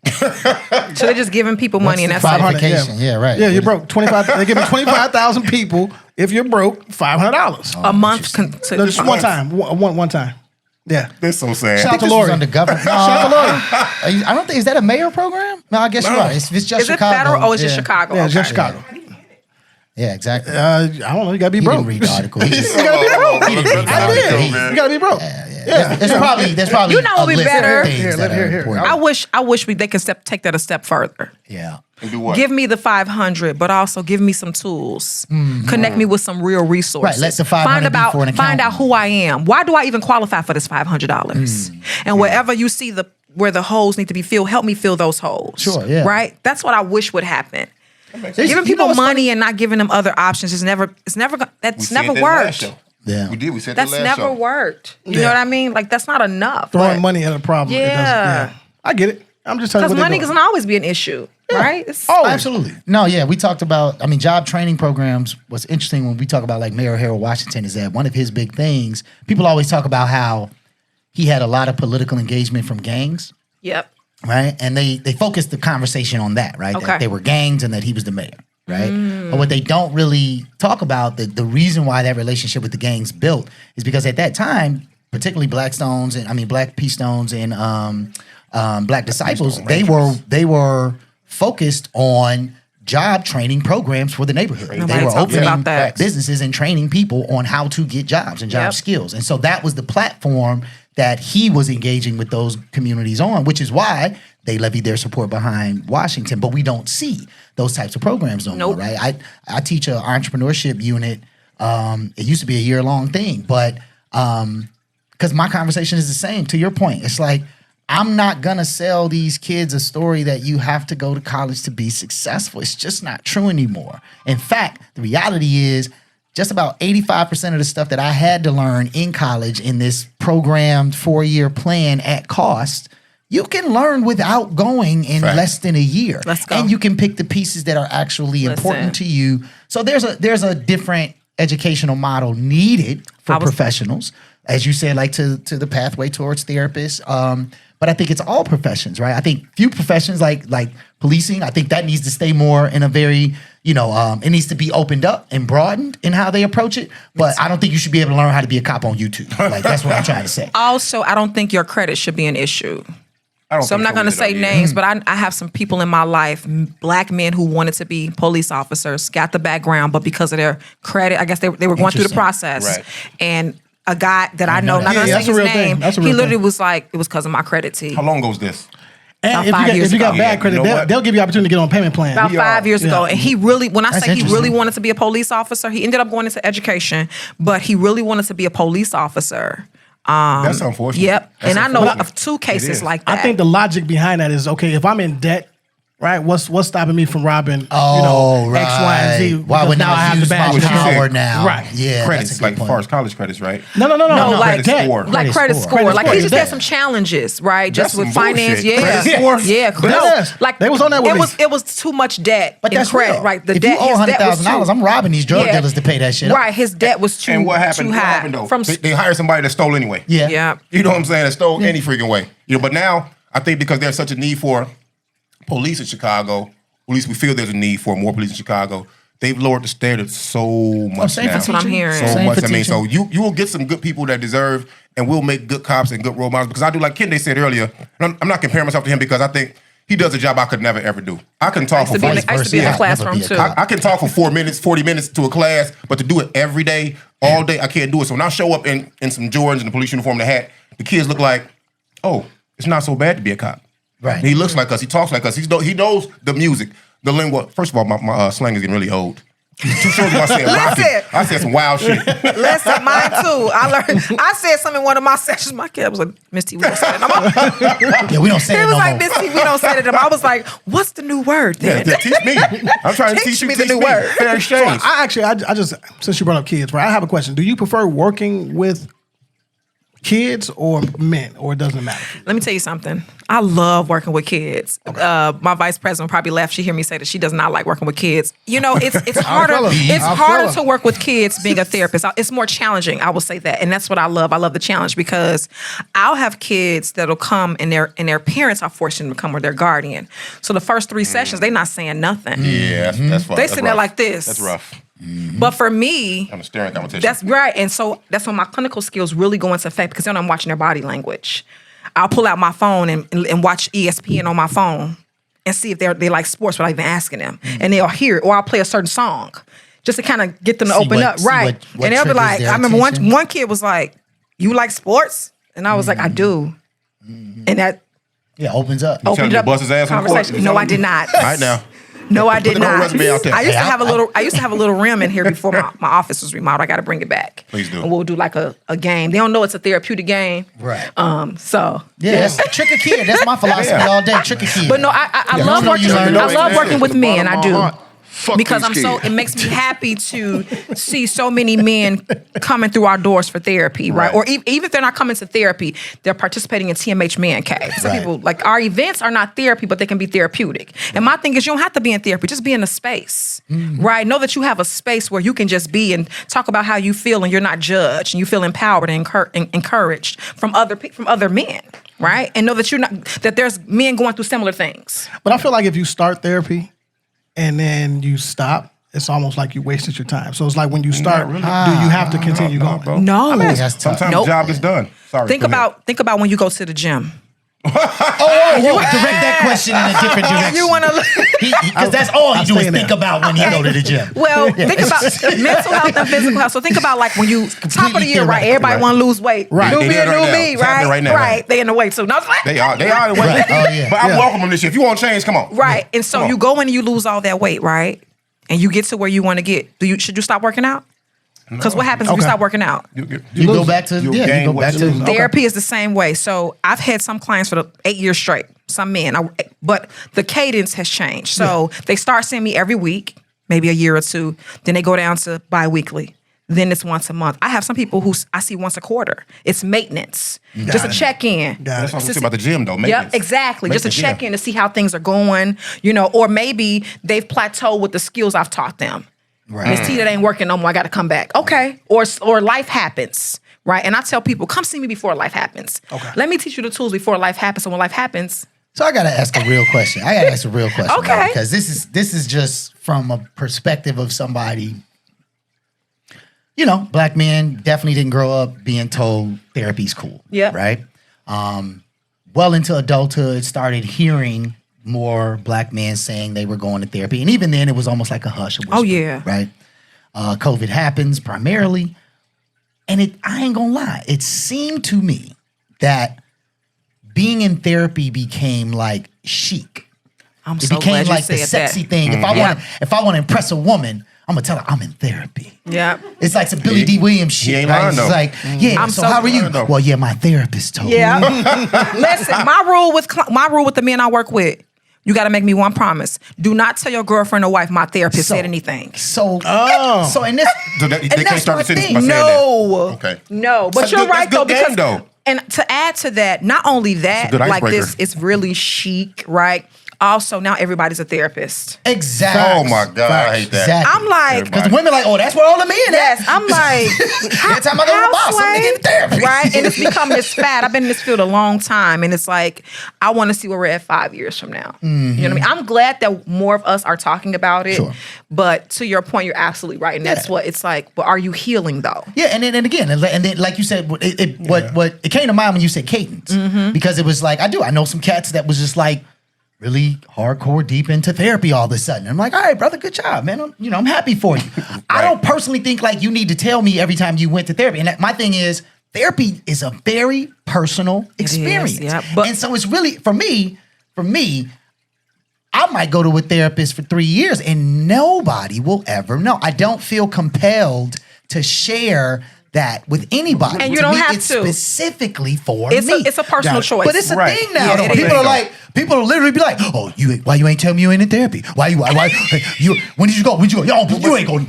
So they're just giving people money and that's all. Qualification? Yeah, right. Yeah, you're broke. 25. They give me 25,000 people. If you're broke, $500 a month. No, just one time. One time. Yeah. That's so sad. Shout out to This Lori. was under government. Shout out to Lori. I don't think, is that a mayor program? No, I guess you're right. It's just Is it Chicago. federal or is it Chicago? Yeah, Okay. just Chicago. Yeah, exactly. I don't know. You gotta be He broke. didn't read the article. He just, You gotta be broke. he didn't read the I article. did. You gotta be broke. Yeah. There's probably You know what a would be list of better? things Here, that are here. important. I wish they could take that a step further. Yeah. And do what? Give me the 500, but also give me some tools. Connect me with some real resources. Right, let the 500 be for an find out accountant. who I am. Why do I even qualify for this $500? And wherever you see where the holes need to be filled, help me fill those holes. Sure, yeah. Right? That's what I wish would happen. You Giving know people what's money funny? and not giving them other options that's We never said that last worked. show. Yeah. We did. We said That's that last never show. worked. You know Yeah. what I mean? Like that's not enough. Throwing money at a problem. It doesn't- Yeah. I get it. I'm just telling you Because what money they're doesn't doing. always be an issue, right? It's, Oh, Absolutely. No, yeah, we talked about, job training programs. What's interesting when we talk about like Mayor Harold Washington is that one of his big things, people always talk about how he had a lot of political engagement from gangs, Yep. right? And they focused the conversation on that, right? Okay. That they were gangs and that he was the mayor, right? But what they don't really talk about, the reason why that relationship with the gangs built is because at that time, particularly Black P Stones and Black Disciples, they were focused on job training programs for the neighborhood. Nobody They were talks opening about that. businesses and training people on how to get jobs and job Yep. skills. And so that was the platform that he was engaging with those communities on, which is why they levied their support behind Washington. But we don't see those types of programs no more, Nope. right? I teach an entrepreneurship unit. It used to be a year-long thing, but because my conversation is the same. To your point, it's like, I'm not gonna sell these kids a story that you have to go to college to be successful. It's just not true anymore. In fact, the reality is just about 85% of the stuff that I had to learn in college in this programmed 4-year plan at cost, you can learn without going in Fact. less than a year. Let's go. And you can pick the pieces that are actually important to you. So there's a different educational model needed for professionals, as you said, like to the pathway towards therapists. But I think it's all professions, right? I think few professions like policing, I think that needs to stay more in a very, it needs to be opened up and broadened in how they approach it. But I don't think you should be able to learn how to be a cop on YouTube. Like, that's what I'm trying to say. Also, I don't think your credit should be an issue. I don't So I'm think not going to either, say though, names, but I have some people in my life, Black men who wanted to be police officers, got the background, but because of their credit, I guess they were going through the Interesting. process. Right. And a guy that I know, not going to that's say a his real thing. name, That's a he real literally thing. was like, it was because of my credit team. How long ago was this? And About 5 years if you got ago. bad credit, You know what? they'll give you opportunity to get on payment plan. About 5 years ago. Yeah. And he really, when I That's say he really interesting. wanted to be a police officer, he ended up going into education, but he really wanted to be a police officer. That's unfortunate. Yep. That's And I know unfortunate. of 2 It cases is. like that. I think the logic behind that is, okay, if I'm in debt, right, what's stopping me from robbing, X, Y, and Z? Why because would now I I have the use my badge. What you power said. now? Right. Yeah, Credits, that's a like good as point. far as college credits, right? No, No, like Credit debt. score. Like credit score. Credit Like score. he just Debt. had some challenges, right? Just That's with some finance. bullshit. Yeah. Credit score? Yeah. Yes. Like They was on that with me. it was too much debt But in that's credit, real. right? The if debt, you owe his debt was $100,000, too- I'm robbing these drug Yeah. dealers to pay that shit up. Right. His debt was too, And what happened? too What high. happened though? From They hired somebody that stole anyway. Yeah. yeah. You know what I'm saying? That stole any freaking way. But now I think because there's such a need for police in Chicago, at least we feel there's a need for more police in Chicago. They've lowered the standards so much same now. for That's what I'm hearing. So Same much. for I mean, so teaching. you will get some good people that deserve and will make good cops and good role models. Because I do, like Kende said earlier, and I'm not comparing myself to him because I think he does a job I could never ever do. I can talk for I used to be in the I'd classroom never be too. a cop. I can talk for 4 minutes, 40 minutes to a class, but to do it every day, all day, I can't do it. So when I show up in some Jordans and the police uniform and the hat, the kids look like, oh, it's not so bad to be a cop. Right. He looks like us. He talks like us. He knows the music, the lingua. First of all, my slang is getting really old. 2 shows ago I said Rocky. Listen. I said some wild shit. Listen, mine too. I said something in one of my sessions. My kid was like, Miss T, we don't say that no more. Yeah, we don't say He it was no like, more. Miss T, we don't say that no more. I was like, what's the new word Yeah, then? teach me. I'm trying to Teach teach you. me the Teach new me. word. Fair exchange. I just, since you brought up kids, right? I have a question. Do you prefer working with kids or men, or it doesn't matter? Let me tell you something. I love working with kids. My vice president probably laughed. She hear me say that she does not like working with kids. You know, it's harder. It's harder to work with kids being a therapist. It's more challenging. I will say that, and that's what I love. I love the challenge because I'll have kids that'll come and their parents are forcing them to come, or their guardian. So the first 3 sessions, they're not saying nothing. Yeah, that's fun. They sitting there like this. That's rough. But for me, I'm a staring competition. that's right. And so that's when my clinical skills really go into effect because then I'm watching their body language. I'll pull out my phone and watch ESPN on my phone and see if they like sports without even asking them. And they'll hear it. Or I'll play a certain song just to kind of get them to open up. Right. What and they'll be like, I remember attention. one kid was like, "You like sports?" And I was like, "I do." And that opens up. telling opened me to up bust his ass on the court? conversation. No, I did not. All right now. No, I did the whole not. resume out there. I used to Hey, have a little. I used to have a little rim in here before my office was remodeled. I got to bring it back. Please do. And we'll do like a game. They don't know it's a therapeutic game. Right. So That's trick a kid. That's my philosophy all day. Trick a kid. but no, I Yeah. love No, working. you learn I those love things. working with men. I do. Fuck Because these I'm so, kids. it makes me happy to see so many men coming through our doors for therapy, right? Or even if they're not coming to therapy, they're participating in TMH MANCAVE. Some Right. people, like our events are not therapy, but they can be therapeutic. And my thing is, you don't have to be in therapy, just be in a space, right? Know that you have a space where you can just be and talk about how you feel and you're not judged and you feel empowered and encouraged from other men, right? And know that that there's men going through similar things. But I feel like if you start therapy and then you stop, it's almost like you wasted your time. So it's like when you start, do you have to continue going? bro. No. that's tough. Sometimes Nope. the job is done. Sorry. Think go ahead. about when you go to the gym. Direct that question in a different direction. You want to Because that's all he do is staying think there. about when he go to the gym. well think about mental health and physical health. So think about like when you top of the year, right? theoretical, Everybody right. want to lose weight. Right. New They year, do it new right now. me, It's happening right? right now. Right. They in the weight too. No, They are the way. Right. Oh, yeah. But I'm welcome them this year. If you want to change, come on. right. And so Come on. you go in and you lose all that weight, right? And you get to where you want to get. Should you stop working out? Because what happens if you Okay. stop working out? You go back to You'll you gain go what back you to lose. Therapy is the same way. So I've had some clients for 8 years straight, some men, but the cadence has changed. So they start seeing me every week, maybe a year or two. Then they go down to bi-weekly. Then it's once a month. I have some people who I see once a quarter. It's maintenance, just a check-in. Got That's it. what I'm saying about the gym, though. Yep, Maintenance. exactly. Just a Maintenance, yeah. check-in to see how things are going, or maybe they've plateaued with the skills I've taught them. Right. Miss T, that ain't working no more. I got to come back. Okay. Or life happens, right? And I tell people, come see me before life happens. Okay. Let me teach you the tools before life happens. And when life happens, So I gotta ask a real question. Okay. Right? Because this is just from a perspective of somebody. You know, black men definitely didn't grow up being told therapy's cool. Yeah. Right. Well into adulthood, started hearing more black men saying they were going to therapy, and even then, it was almost like a hush. A whisper, Oh, yeah. Right. COVID happens primarily, and I ain't gonna lie. It seemed to me that being in therapy became like chic. I'm It so became glad you like the said sexy that. thing. Mm-hmm. If I want to impress a woman, I'm gonna tell her I'm in therapy. Yeah. It's like some Billy D. Williams shit. ain't Right? lying, It's though. like, yeah. I'm so so how are you? lying, though. Well, yeah, my therapist told me. Yeah. Listen, my rule with the men I work with, you got to make me one promise. Do not tell your girlfriend or wife my therapist So- said anything. So, Oh. so in this, So they and can't that's start my the sentence thing. by saying No. that. Okay. No, but That's you're good- right that's though good because game, though. and to add to that, not only that, good like icebreaker. this, it's really chic, right? Also, now everybody's a therapist. Exactly. Oh my God, I hate that. Exactly. I'm like, Everybody. Because the women like, oh, that's where all the men yes, at. I'm like, Every time I go to the boss, I'm getting therapy. right? And it's become this fad. I've been in this field a long time, and it's like I want to see where we're at 5 years from now. You know what I mean? I'm glad that more of us are talking about it. Sure. But to your point, you're absolutely right, and that's what it's like. But are you healing though? Yeah, and then like you said, what it came to mind when you said cadence, because it was like I know some cats that was just like really hardcore deep into therapy all of a sudden. I'm like, all right, brother, good job, man. I'm happy for you. I don't personally think like you need to tell me every time you went to therapy. And my thing is, therapy is a very personal experience. yeah, but- and so it's really for me. I might go to a therapist for 3 years and nobody will ever know. I don't feel compelled to share that with anybody. And you To don't me, have it's to. specifically for me. It's a personal choice. But it's a Right. thing now. Yeah, though. it People is. people will literally be like, "Oh, why you ain't tell me you ain't in therapy? Why you when did you go? Yo, you ain't going."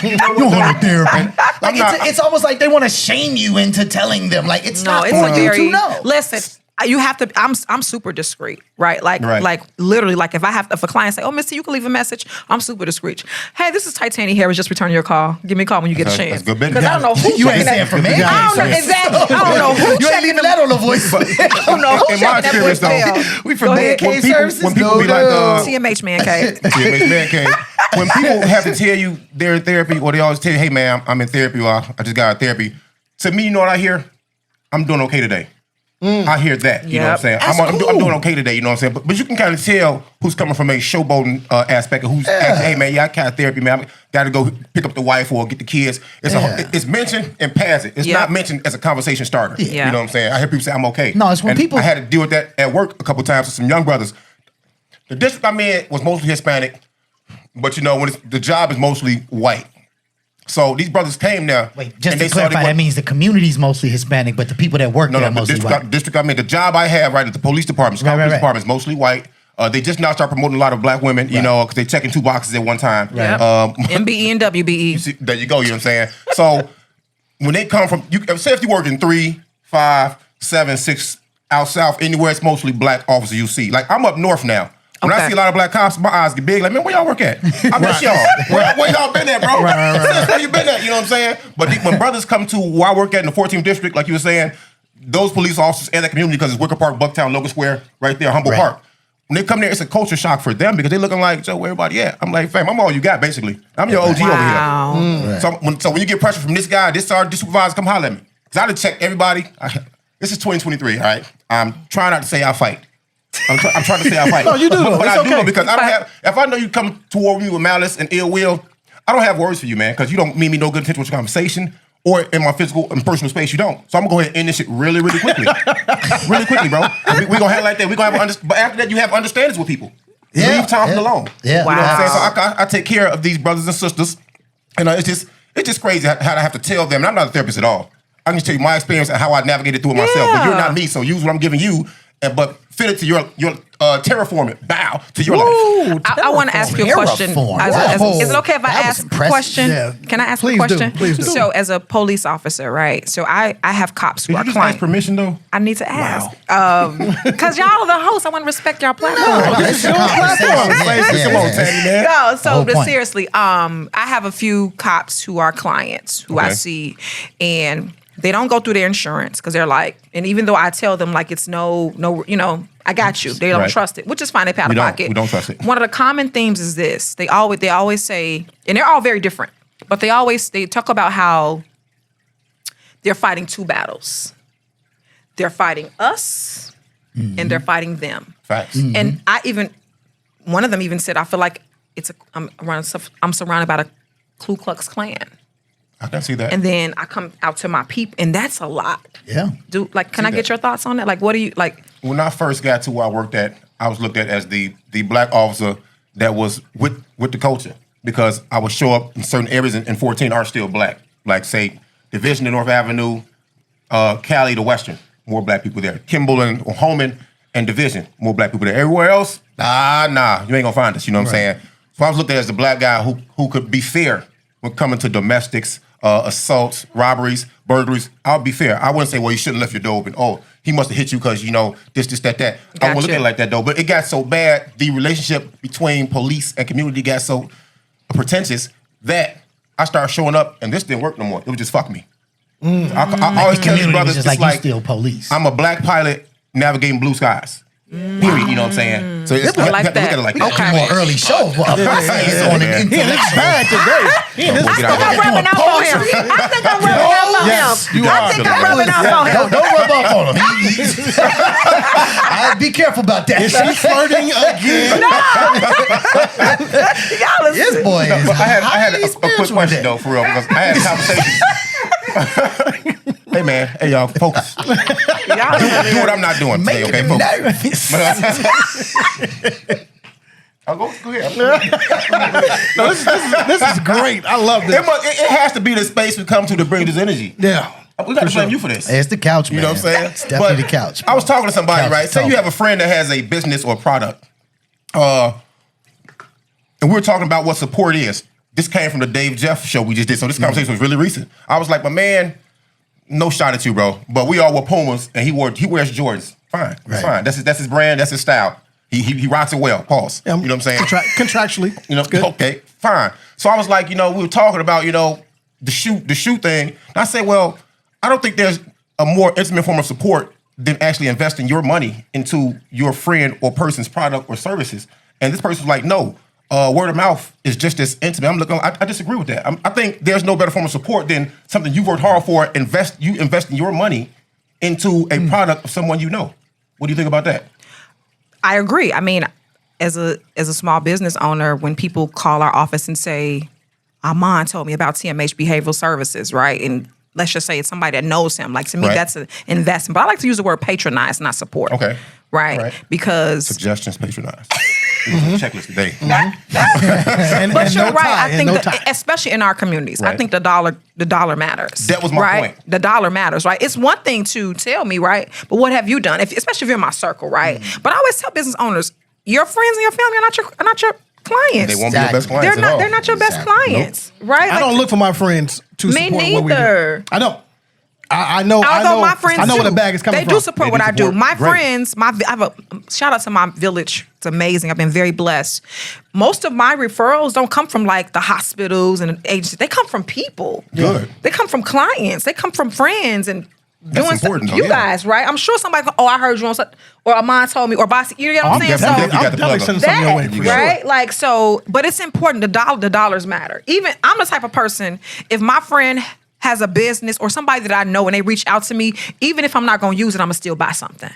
You want therapy? Like it's almost like they want to shame you into telling them. Like it's not for you to know. Listen. You have to. I'm super discreet, right? Like literally, like if a client say, "Oh, Missy, you can leave a message," I'm super discreet. Hey, this is TYTANNIE here. Was just returning your call. Give me a call when you get a chance. That's good. Because I don't know who you ain't saying for me. I don't know exactly. I don't know who you ain't leaving that on the voice. I don't know who in my experience, though, we from Man Cave Services. When people be like, TMH Man Cave. TMH Man Cave. When people have to tell you they're in therapy, or they always tell you, "Hey, man, I'm in therapy," or "I just got out of therapy." To me, you know what I hear? I'm doing okay today. I hear that, you know what I'm saying? I'm doing okay today, you know what I'm saying? But you can kind of tell who's coming from a showboating aspect, of who's actually, hey man, I kind of therapy, man. I got to go pick up the wife or get the kids. It's mentioned and pass it. It's not mentioned as a conversation starter. You know what I'm saying? I hear people say I'm okay. No, it's when people. I had to deal with that at work a couple times with some young brothers. The district I'm in was mostly Hispanic, but you know when the job is mostly white. So these brothers came there. Wait, just to clarify, that means the community's mostly Hispanic, but the people that work there are mostly white. District I'm in, the job I have right at the police department, police department is mostly white. They just now start promoting a lot of black women, you know, because they checking 2 boxes at one time. Right. MBE and WBE. There you go, you know what I'm saying? So when they come from, say if you work in 3, 5, 7, 6, out south, anywhere it's mostly black officers you see. Like I'm up north now. When I see a lot of black cops, my eyes get big. Like, man, where y'all work at? I miss y'all. Where y'all been at, bro? Where you been at? You know what I'm saying? But when brothers come to where I work at in the 14th district, like you were saying, those police officers and the community, because it's Wicker Park, Bucktown, Logan Square, right there, Humboldt Park. When they come there, it's a culture shock for them because they looking like, Joe, where everybody at? I'm like, fam, I'm all you got, basically. I'm your OG over here. So when you get pressure from this guy, this supervisor, come holler at me. Because I done checked everybody. This is 2023, all right? I'm trying not to say I fight. I'm trying to say I fight. No, you do. But I do okay. because I don't have. If I know you come toward me with malice and ill will, I don't have words for you, man. Because you don't mean me no good intention with your conversation or in my physical and personal space. You don't. So I'm gonna go ahead and end this shit really, really quickly, really quickly, bro. We gonna have it like that. We gonna have. But after that, you have understandings with people. Leave Thompson alone. Yeah. You know what I'm saying? So I take care of these brothers and sisters, and it's just crazy how I have to tell them. And I'm not a therapist at all. I can just tell you my experience and how I navigated through it myself. But you're not me, so use what I'm giving you. But fit it to your terraform it, bow to your life. I want to ask you a question. Is it okay if I ask a question? Yeah. Can I ask Please a question? Please do. So as a police officer, right? So I have cops who are Did you just clients. ask permission though? I need to ask. Because y'all are the hosts. I want to respect y'all platform. This is your conversation. Come on, Teddy, man. No, so but seriously, I have a few cops who are clients who I see, and they don't go through their insurance because they're like, and even though I tell them like it's no, you know, I got you. They don't trust it, which is fine. They pay out of pocket. We don't trust it. One of the common themes is this: they always say, and they're all very different, but they talk about how they're fighting 2 battles. They're fighting us, and they're fighting them. Facts. And one of them even said, I feel like I'm surrounded by the Ku Klux Klan. I can see that. And then I come out to my people, and that's a lot. Yeah. Can I get your thoughts on that? Like, what do you like? When I first got to where I worked at, I was looked at as the black officer that was with the culture because I would show up in certain areas and 14 are still black. Like, say, Division to North Avenue, Cali to Western, more black people there. Kimball and Holman and Division, more black people there. Everywhere else, nah, you ain't gonna find us, you know what I'm saying? So I was looked at as the black guy who could be fair when coming to domestics, assaults, robberies, burglaries. I'll be fair. I wouldn't say, well, you shouldn't have left your door open. Oh, he must have hit you because, you know, this, that. I wouldn't look at it like that, though. But it got so bad, the relationship between police and community got so pretentious that I started showing up, and this didn't work no more. It would just fuck me. I always tell these brothers, just like you still police. I'm a black pilot navigating blue skies. Period, you know what I'm saying? So it's I like look at it like that. Okay. More early shows. Well, he's on an intellectual. Bad today. I think I'm rubbing off on him. Don't rub off on him. Be careful about that. Is she flirting again? This boy is. But I had a quick question though, for real, because I had a conversation. Hey man, hey y'all, focus. Do what I'm not doing today, okay? Focus. I'll go ahead. No, this is great. I love this. It has to be the space we come to bring this energy. Yeah. We got to blame you for this. It's the couch, man. You know what I'm saying? It's definitely the couch. I was talking to somebody, right? Say talk. you have a friend that has a business or product, and we were talking about what support is. this came from the Dave Jeff show we just did. So this conversation was really recent. I was like, my man, no shot at you, bro. But we all wore Pumas, and he wears Jordans. Fine, it's fine. That's his brand. That's his style. He rocks it well. Pause. You know what I'm saying? Contractually, you know, good. Okay, fine. So I was like, we were talking about, the shoe thing. And I said, well, I don't think there's a more intimate form of support than actually investing your money into your friend or person's product or services. And this person was like, no, word of mouth is just as intimate. I'm looking. I disagree with that. I think there's no better form of support than something you've worked hard for. Investing your money into a product of someone you know. What do you think about that? I agree. I mean, as a small business owner, when people call our office and say, Armand told me about TMH Behavioral Services, right? And let's just say it's somebody that knows him. Like, to me, that's an investment. But I like to use the word patronize, not support. Okay. Right? Because... Suggestions, patronize. Checklist today. But you're right. I think, especially in our communities, I think the dollar matters. That was my point. The dollar matters, right? It's one thing to tell me, right? But what have you done? Especially if you're in my circle, right? But I always tell business owners, your friends and your family are not your clients. They won't be your best clients at all. They're not your best clients, right? I don't look for my friends to support what we do. Me neither. I don't. I know. My friends I know do. where the bag is coming from. They do support what I do. My Great. friends, I have a shout out to my village. It's amazing. I've been very blessed. Most of my referrals don't come from like the hospitals and agencies. They come from people. Good. They come from clients. They come from friends and That's doing important, stuff. though, You guys, right? I'm sure somebody go, I heard you on something, or Armand told me, or Bossy. You know what I'm saying? definitely- So you got the plug definitely up. sending something your way for sure. right? Like, so, but it's important. The dollars matter. Even I'm the type of person, if my friend has a business or somebody that I know and they reach out to me, even if I'm not going to use it, I'm going to still buy something.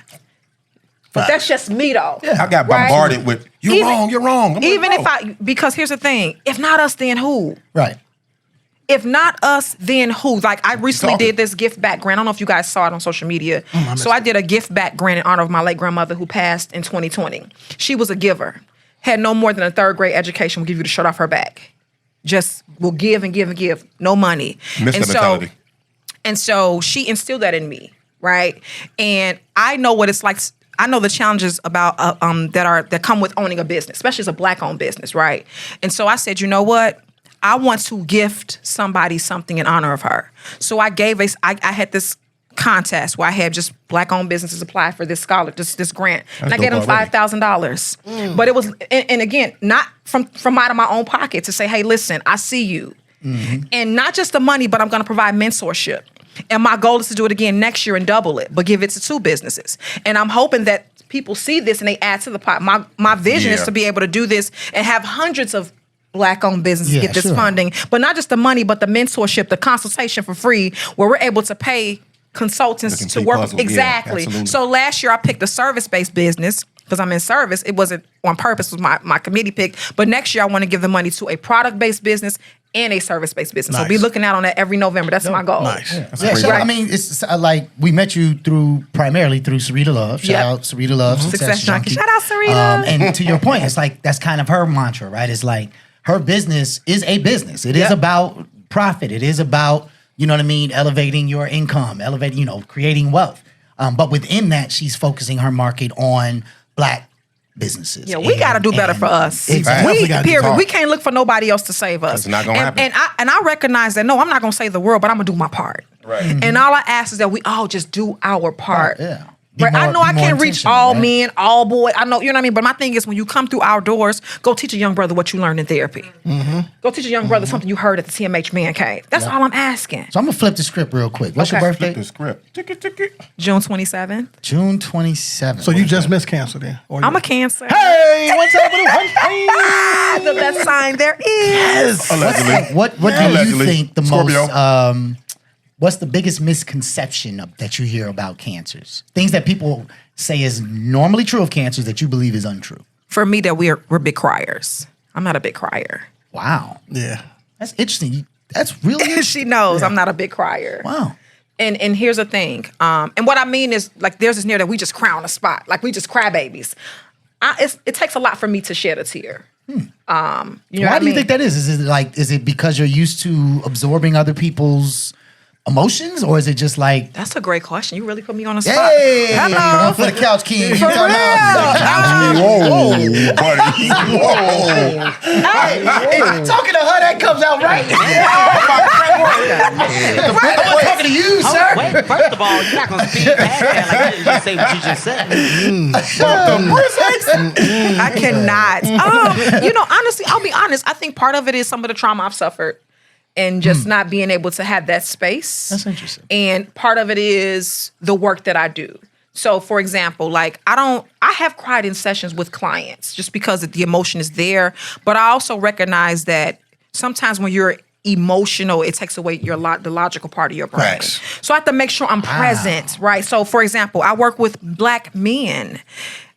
But that's just me though. Yeah, I got bombarded with, you're wrong. I'm Even like, because here's the thing, if not us, then who? Right. If not us, then who? Like, I recently did this gift back grant. I don't know if you guys saw it on social media. So I did a gift back grant in honor of my late grandmother who passed in 2020. She was a giver. Had no more than a third grade education. Will give you the shirt off her back. Just will give and give and give. No money. mentality. And so she instilled that in me, right? And I know what it's like. I know the challenges about that come with owning a business, especially as a Black-owned business, right? And so I said, you know what? I want to gift somebody something in honor of her. So I had this contest where I had just Black-owned businesses apply for this this grant. And I gave them $5,000. But it was, and again, not from out of my own pocket, to say, hey, listen, I see you. And not just the money, but I'm going to provide mentorship. And my goal is to do it again next year and double it, but give it to 2 businesses. And I'm hoping that people see this and they add to the pot. My vision is to be able to do this and have hundreds of Black-owned businesses get this funding, but not just the money, but the mentorship, the consultation for free, where we're able to pay consultants to work with. Exactly. So last year I picked a service-based business because I'm in service. It wasn't on purpose, it was my committee pick. But next year I want to give the money to a product-based business and a service-based business. So be looking out on that every November. That's my goal. Nice. So, I mean, it's like we met you primarily through Sarita Love. Shout out Sarita Love, Success Junkie. Shout out Sarita. And to your point, it's like that's kind of her mantra, right? It's like her business is a business. It is about profit. It is about, you know what I mean, elevating your income, creating wealth. But within that, she's focusing her market on Black businesses. Yeah, we got to do better for us. Exactly. We can't look for nobody else to save us. It's not going to happen. And I recognize that, no, I'm not going to save the world, but I'm going to do my part. Right. And all I ask is that we all just do our part. Yeah. Right? I know I can't reach all men, all boys. I know, you know what I mean? But my thing is, when you come through our doors, go teach a young brother what you learned in therapy. Go teach a young brother something you heard at the TMH MANCAVE. That's all I'm asking. So I'm going to flip the script real quick. What's your birthday? Flip the script. Ticket. June 27th. June 27th. So you just missed Cancer then? I'm a Cancer. Hey, what's happening? The best sign there is. Allegedly. What do you Allegedly. think the Scorpio. most, what's the biggest misconception that you hear about cancers? Things that people say is normally true of cancers that you believe is untrue. For me, that we're big criers. I'm not a big crier. Wow. Yeah. That's interesting. That's really interesting. She knows I'm not a big crier. Wow. And here's the thing. And what I mean is, like, there's this narrative that we just crown a spot. Like, we just crybabies. It takes a lot for me to shed a tear. You know Why do you think that is? Is it because you're used to absorbing other people's emotions, or is it just like? That's a great question. You really put me on the spot. Hey, Hello. one for the couch king. For real. Whoa, buddy. Whoa. Hey, talking to her, that comes out right. I'm talking to you, sir. Wait, first of all, you're not going to speak past that. Like, you just say what you just said. I cannot. Honestly, I'll be honest. I think part of it is some of the trauma I've suffered and just not being able to have that space. That's interesting. And part of it is the work that I do. So, for example, like I have cried in sessions with clients just because the emotion is there. But I also recognize that sometimes when you're emotional, it takes away the logical part of your brain. Facts. So I have to make sure I'm present, right? So, for example, I work with Black men.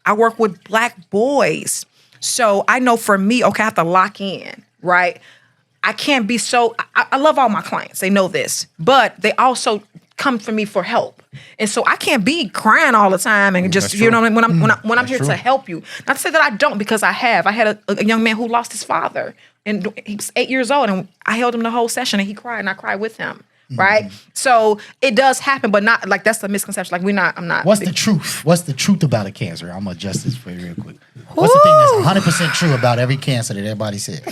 I work with Black boys. So I know for me, okay, I have to lock in, right? I can't be so, I love all my clients. They know this. But they also come for me for help. And so I can't be crying all the time and just, you know what I mean? When I'm here to help you. Not to say that I don't, because I have. I had a young man who lost his father. And he was 8 years old, and I held him the whole session, and he cried, and I cried with him, right? So it does happen, but not like that's the misconception. Like I'm not. What's the truth? What's the truth about a cancer? I'm gonna adjust this for you real quick. What's the thing that's 100% true about every cancer that everybody says?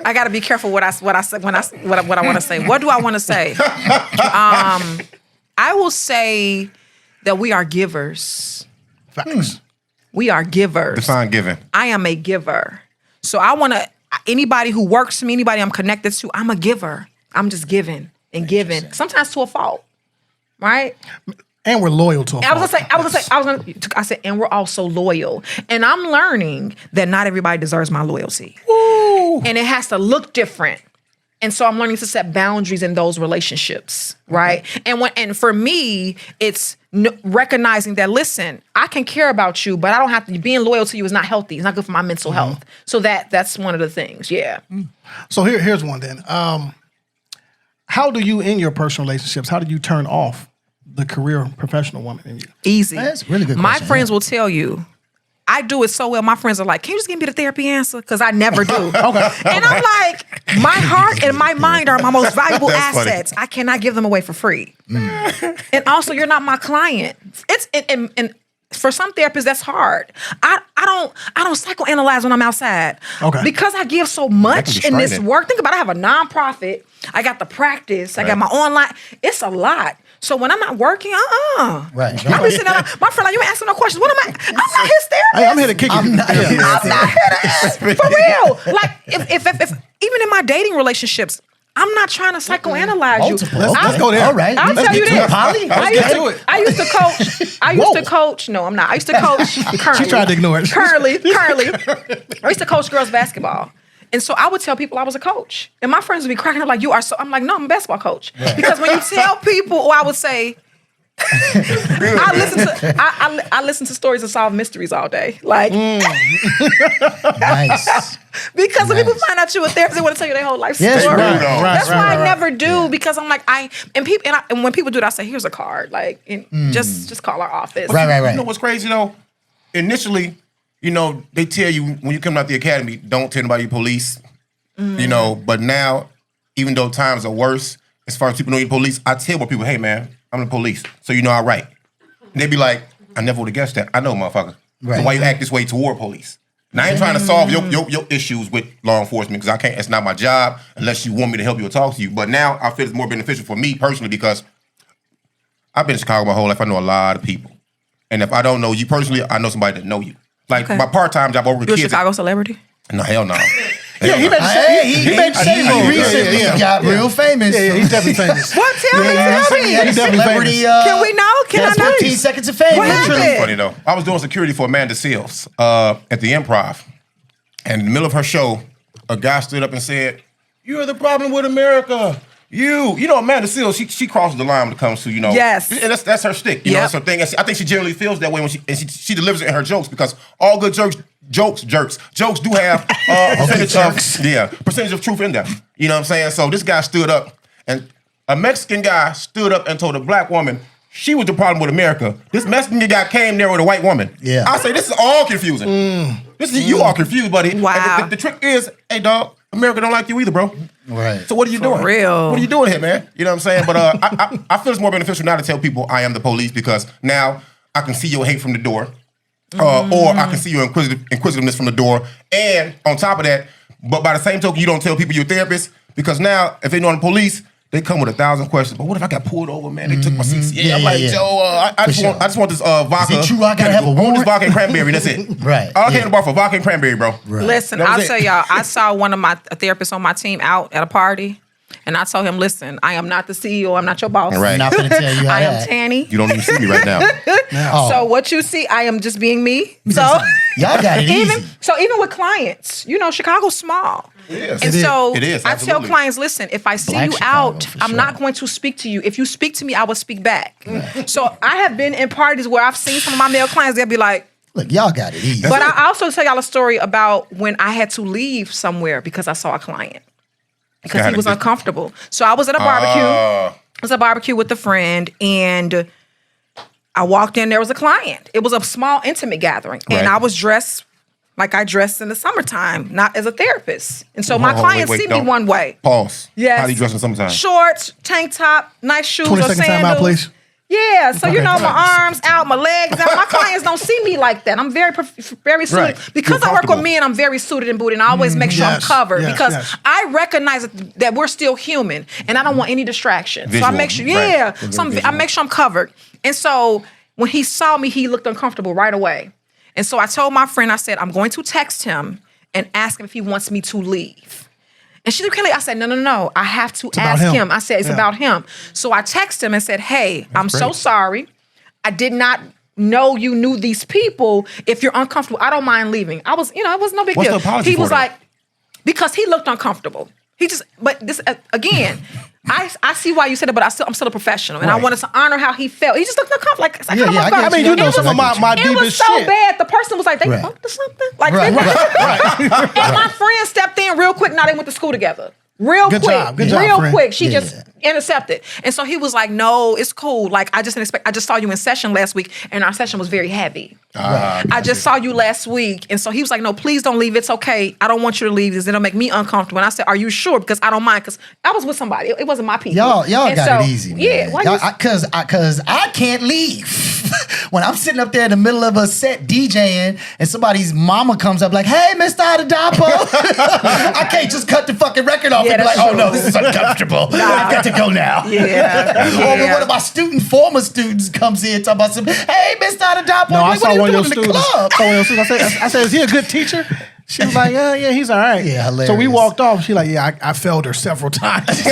I got to be careful what I say what I want to say. What do I want to say? I will say that we are givers. Facts. We are givers. Define giving. I am a giver. So I want to. Anybody who works for me, anybody I'm connected to, I'm a giver. I'm just giving and giving. Sometimes to a fault, right? And we're loyal to a I said, and we're also loyal. And I'm learning that not everybody deserves my loyalty. Ooh. And it has to look different. And so I'm learning to set boundaries in those relationships, right? And for me, it's recognizing that, listen, I can care about you, but I don't have to. Being loyal to you is not healthy. It's not good for my mental health. So that's one of the things. Yeah. So here's one then. How do you, in your personal relationships, how do you turn off the career professional woman in you? Easy. That's a really good My question, friends will tell you. I do it so well. My friends are like, can you just give me the therapy answer? Because I never do. And I'm like, my heart and my mind are my most valuable That's assets. I cannot give them away for free. And also, you're not my client. It's and for some therapists, that's hard. I don't psychoanalyze when I'm outside. Okay. Because I give so much in this work. Think about it. I have a nonprofit. I got the practice. I got my online. It's a lot. So when I'm not working, Right. I be sitting there, my friend, like, you ain't asking no questions. What am I? I'm not his therapist. Hey, I'm here to kick you. I'm not I'm not here to ask. For real. Like, if even in my dating relationships, I'm not trying to psychoanalyze you. Multiple. Let's go there. All right. I'll tell you this. Poly? I used to coach. No, I'm not. I used to coach currently. She tried to ignore it. Currently. I used to coach girls basketball. And so I would tell people I was a coach. And my friends would be cracking up like, you are so. I'm like, no, I'm a basketball coach. Right. Because when you tell people, or I would say, I listen to stories and solve mysteries all day. Like, Nice. because when people find out you're a therapist, they want to tell you their whole life Yes, story. right, That's why I never do, because I'm like, and when people do it, I say, here's a card. Like, just call our office. Right. You know what's crazy though? Initially, you know, they tell you when you come out the academy, don't tell nobody you're police. You know, but now, even though times are worse, as far as people know you're police, I tell more people, hey man, I'm the police, so you know I write. And they be like, I never would have guessed that. I know, motherfucker. Right. So why you act this way toward police? And I ain't trying to solve your issues with law enforcement, because I can't. It's not my job unless you want me to help you or talk to you. But now I feel it's more beneficial for me personally, because I've been in Chicago my whole life. I know a lot of people, and if I don't know you personally, I know somebody that know you. Like my part-time job over with You a kids. Chicago celebrity? No, hell no. Yeah, he made the same move recently. He got real famous. Yeah, he's definitely famous. What? Tell me. He's celebrity. Can we know? Can I know? 15 seconds of fame. What literally. happened? Funny though. I was doing security for Amanda Seals at the Improv. And in the middle of her show, a guy stood up and said, "You're the problem with America. You know, Amanda Seals, she crosses the line when it comes to, you know. Yes. And that's her stick. You know, that's her thing. And I think she generally feels that way when she delivers it in her jokes, because all good jokes do have percentage of truth in them. You know what I'm saying? So this guy stood up, and a Mexican guy stood up and told a black woman she was the problem with America. This Mexican guy came there with a white woman. Yeah. I say, this is all confusing. You are confused, buddy. Wow. And the trick is, hey dog, America don't like you either, bro. Right. So what are you doing? real. What are you doing here, man? You know what I'm saying? But I feel it's more beneficial now to tell people I am the police because now I can see your hate from the door, or I can see your inquisitiveness from the door, and on top of that, but by the same token, you don't tell people you're a therapist because now if they know the police, they come with 1,000 questions. But what if I got pulled over, man? They took my CCA. I'm like, Joe, I just want this vodka. Is it true I gotta have a I want warrant? this vodka and cranberry. That's it. Right. All I came to the bar for vodka and cranberry, bro. Right. Listen, That I'll was it. tell y'all, I saw one of my therapists on my team out at a party, and I told him, listen, I am not the CEO, I'm not your boss. Right. I'm not going to tell you how I am that. Tanny. You don't even see me right now. Oh. So what you see, I am just being me. So Y'all got it even easy. even with clients, Chicago's small. It is. And so It is, I tell absolutely. clients, listen, if I see Black you Chicago, out, for I'm sure. not going to speak to you. If you speak to me, I will speak back. So I have been in parties where I've seen some of my male clients, they'll be like, Look, y'all got it easy. but I also tell y'all a story about when I had to leave somewhere because I saw a client. Because he was uncomfortable. So I was at a barbecue. I was at a barbecue with a friend, and I walked in, there was a client. It was a small, intimate gathering. And Right. I was dressed like I dressed in the summertime, not as a therapist. And so my Hold on, clients wait, see me don't. one way. Pause. Yes. How do you dress in summertime? Shorts, tank top, nice shoes 20 or second sandals. time out, please. Yeah, so Okay, my right. arms out, my legs out. My clients don't see me like that. I'm very suited. Right. Because You're I work with comfortable. men, I'm very suited and booted, and I always make sure I'm Yes, covered yes, because yes. I recognize that we're still human, and I don't want any distractions. So I Visual, make sure, right. so I make sure I'm covered. And so when he saw me, he looked uncomfortable right away. And so I told my friend, I said, I'm going to text him and ask him if he wants me to leave. And she looked at me, I said, no, I have to about ask him. him. I said, it's Yeah. about him. So I texted him and said, hey, I'm so great. sorry. I did not know you knew these people. If you're uncomfortable, I don't mind leaving. I was, it was no big What's deal. the apology He for, was though? like, because he looked uncomfortable. But this, again, I see why you said it, but I'm still a professional. And I Right. wanted to honor how he felt. He just looked uncomfortable. Like, Yeah, yeah, I get I mean, you know It some was- of my it was deepest so shit. bad. The person was like, they Right. fucked or something. Like, Right, they, right, and my friend stepped in real quick. Now they went to school together. Real Good quick. job, good job, real friend. quick. She Yeah. just intercepted. And so he was like, no, it's cool. Like, I just didn't expect, I just saw you in session last week, and our session was very heavy. I just saw you last week. And so he was like, no, please don't leave. It's okay. I don't want you to leave because it'll make me uncomfortable. And I said, are you sure? Because I don't mind. Because I was with somebody. It wasn't my people. Y'all And got so, it easy, man. Yeah. Why you, Because I can't leave. When I'm sitting up there in the middle of a set DJing and somebody's mama comes up like, hey, Mr. Adadapo. I can't just cut the fucking record off Yeah, and be like, that's oh no, true. this is uncomfortable. I've got to go now. Yeah. Or when one of my former students comes in talking about some, hey, Mr. Adadapo. No, I'm I like, saw what are you one of your doing in the students. club? I saw one of your students. I said, is he a good teacher? She was like, yeah, he's all right. Yeah, So we hilarious. walked off. She like, yeah, I failed her several times. She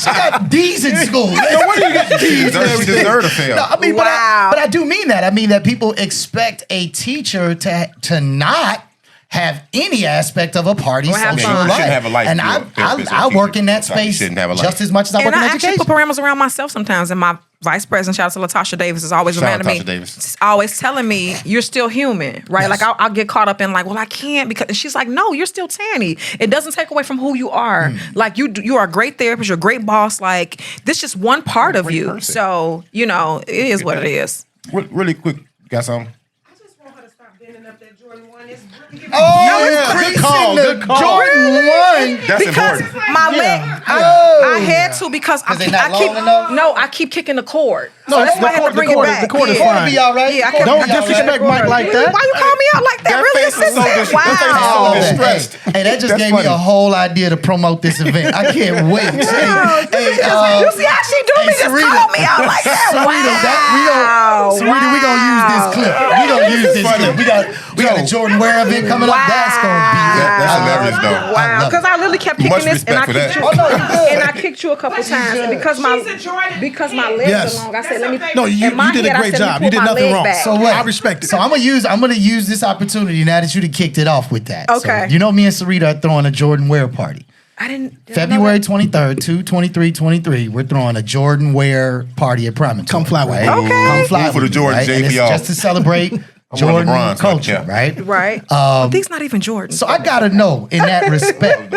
got D's in school. No, where do you get D's? She deserved to fail. No, I mean, Wow. but I do mean that. I mean that people expect a teacher to not have any aspect of a party Or have social fun. life. Shouldn't have a life And if you're a therapist or I a work teacher. in that Sorry, you space shouldn't have a life. just as much as I work And in I actually education. put parameters around myself sometimes. And my vice president, shout out to Latasha Davis, is always Shout out reminding me, Latasha Davis. she's always telling me, you're still human, right? Yes. Like I'll get caught up in like, well, I can't because, and she's like, no, you're still Tanny. It doesn't take away from who you are. Like you are a great therapist, you're a great boss. Like this is just one part of great you. person. So, it is what it is. Really quick, got something? I just want her to stop bending up that Jordan 1. It's really giving Oh, yeah, good increasing call, the good call. Jordan 1. That's Because important. my leg, Oh. I had to because I they keep, not I keep long enough? no, I keep kicking the cord. No, So that's the why I had cord- to bring the cord- it back. the cord is Yeah. fine. Be all right. Yeah, I Don't kept- Don't I kept disrespect kicking the Mike cord. like that. Why you call me out like that? That Really? face was so Assistant? dis- that face was so Wow. distressed. Hey, that just That's gave me funny. a whole idea to promote this event. I can't wait. You see how she do me? Just Sarita. call me out like that. Wow. Sarita, we gonna use this clip. We gonna use this clip. We got a Jordan Ware event coming up. That's gonna be it. That's I love hilarious, it. though. I Wow, love because it. I literally kept Much kicking this, and I respect for kicked that. you, Oh, no, you good. and I kicked you a couple times, and because She's a Jordan because my kid. legs Yes. are long, I said, let me. No, you in my did a head, I great said, let me job. pull You did my nothing leg wrong. back. So what? I respect it. So I'm gonna use this opportunity now that you done kicked it off with that. Okay. So, me and Sarita are throwing a Jordan Ware party. I didn't. did I know February that? 23rd, 2/23/23, we're throwing a Jordan Ware party at Promontory. Come fly with right? me. Okay. Come fly Move for with the me, Jordans, right? Jay, And for it's y'all. just to celebrate one Jordan LeBron's, so I culture, care. right? Right. But these not even Jordans. So I gotta know in that respect.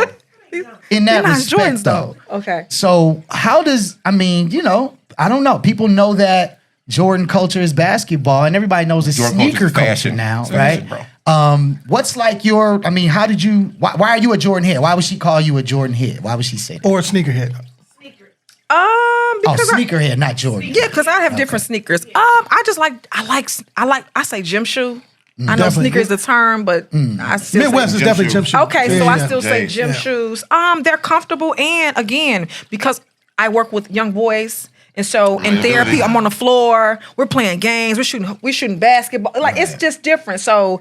In that They're not respect, Jordans, though. Okay. So how does I don't know. People know that Jordan culture is basketball, and everybody knows it's Jordan culture sneaker is culture fashion. now, It's right? fashion, bro. What's like your? I mean, how did you? Why are you a Jordan head? Why would she call you a Jordan head? Why would she say that? Or a sneakerhead? Because sneakerhead, not Jordan. Yeah, because I have different sneakers. I say gym shoe. I know Definitely. sneaker is the term, but I still Midwest say is definitely gym shoe. Okay, so I still say J's. gym shoes. They're comfortable, and again, because I work with young boys, and so in therapy, I'm on the floor. We're playing games. We're shooting basketball. Like it's just different. So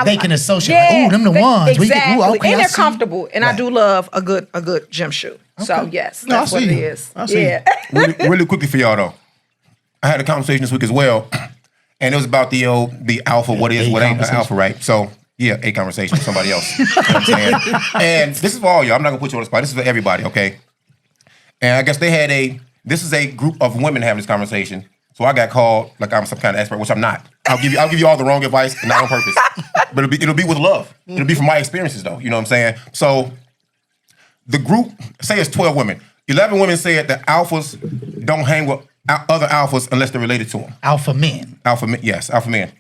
They can associate, like, ooh, them the ones. Exactly, Okay, and I they're see. comfortable. And I do love a good gym shoe. So yes, No, I that's what see it you. is. I see Yeah. Really quickly for y'all though, I had a conversation this week as well, and it was about the alpha. What is, what ain't the alpha, right? So yeah, a conversation with somebody else. You know what I'm saying? And this is for all y'all. I'm not gonna put you on the spot. This is for everybody, okay? And I guess they had this is a group of women having this conversation. So I got called like I'm some kind of expert, which I'm not. I'll give you all the wrong advice, and not on purpose. But it'll be with love. It'll be from my experiences though. You know what I'm saying? So the group, say it's 12 women. 11 women said that alphas don't hang with other alphas unless they're related to them. Alpha men, Alpha men, yes, alpha men.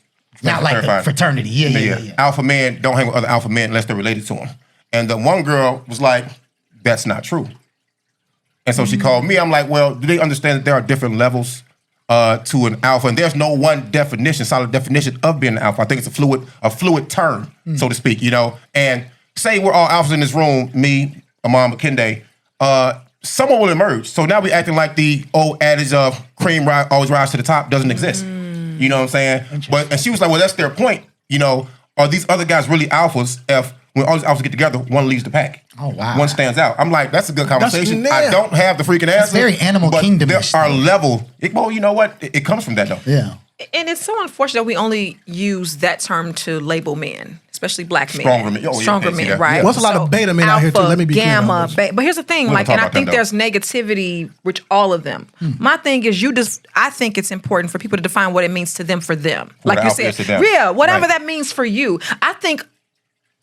not like the fraternity. Yeah. Alpha men don't hang with other alpha men unless they're related to them. And the one girl was like, that's not true. And so she called me. I'm like, well, do they understand that there are different levels to an alpha? And there's no one definition, solid definition of being an alpha. I think it's a fluid term, so to speak, you know? And say we're all alphas in this room, me, Amon, Makinde, someone will emerge. So now we're acting like the old adage of cream always rise to the top doesn't exist. You know what I'm saying? And she was like, well, that's their point. You know, are these other guys really alphas if when all these alphas get together, one leads the pack? Oh, wow. One stands out. I'm like, that's a good conversation. I don't have the freaking answer. very Animal but Kingdom-ish there are thing. well, you know what? It comes from that though. Yeah. And it's so unfortunate that we only use that term to label men, especially black men. Stronger men. Oh, yeah, Stronger I see men, that. right? Yeah. Well, there's a lot of beta men out here, too. alpha, Let me be clear on gamma, this. But here's the thing, We're like, gonna and talk I about think them, there's negativity with all of them. My thing is, I think it's important for people to define what it means to them for them. Like the you alpha is to said, them. yeah, whatever Right. that means for you. I think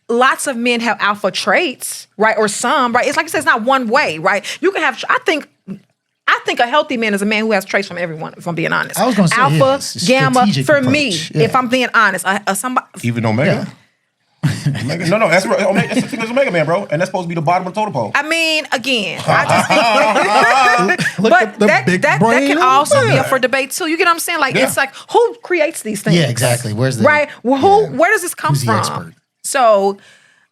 lots of men have alpha traits, right? Or some, right? It's like you said, it's not one way, right? You can have, I think a healthy man is a man who has traits from everyone, if I'm being honest. I was gonna say, alpha, yeah, it's a gamma, strategic for approach. me, Yeah. if I'm being honest. Somebody, Even Omega? Omega? No, that's right. Omega, that's Omega Man, bro. And that's supposed to be the bottom of the totem pole. I mean, again, I just Look but at the that big can brain also be man. up for debate too. You get what I'm saying? Like Yeah. it's like who creates these things? Yeah, exactly. Where's the right? Well, where does this come Who's the from? expert? So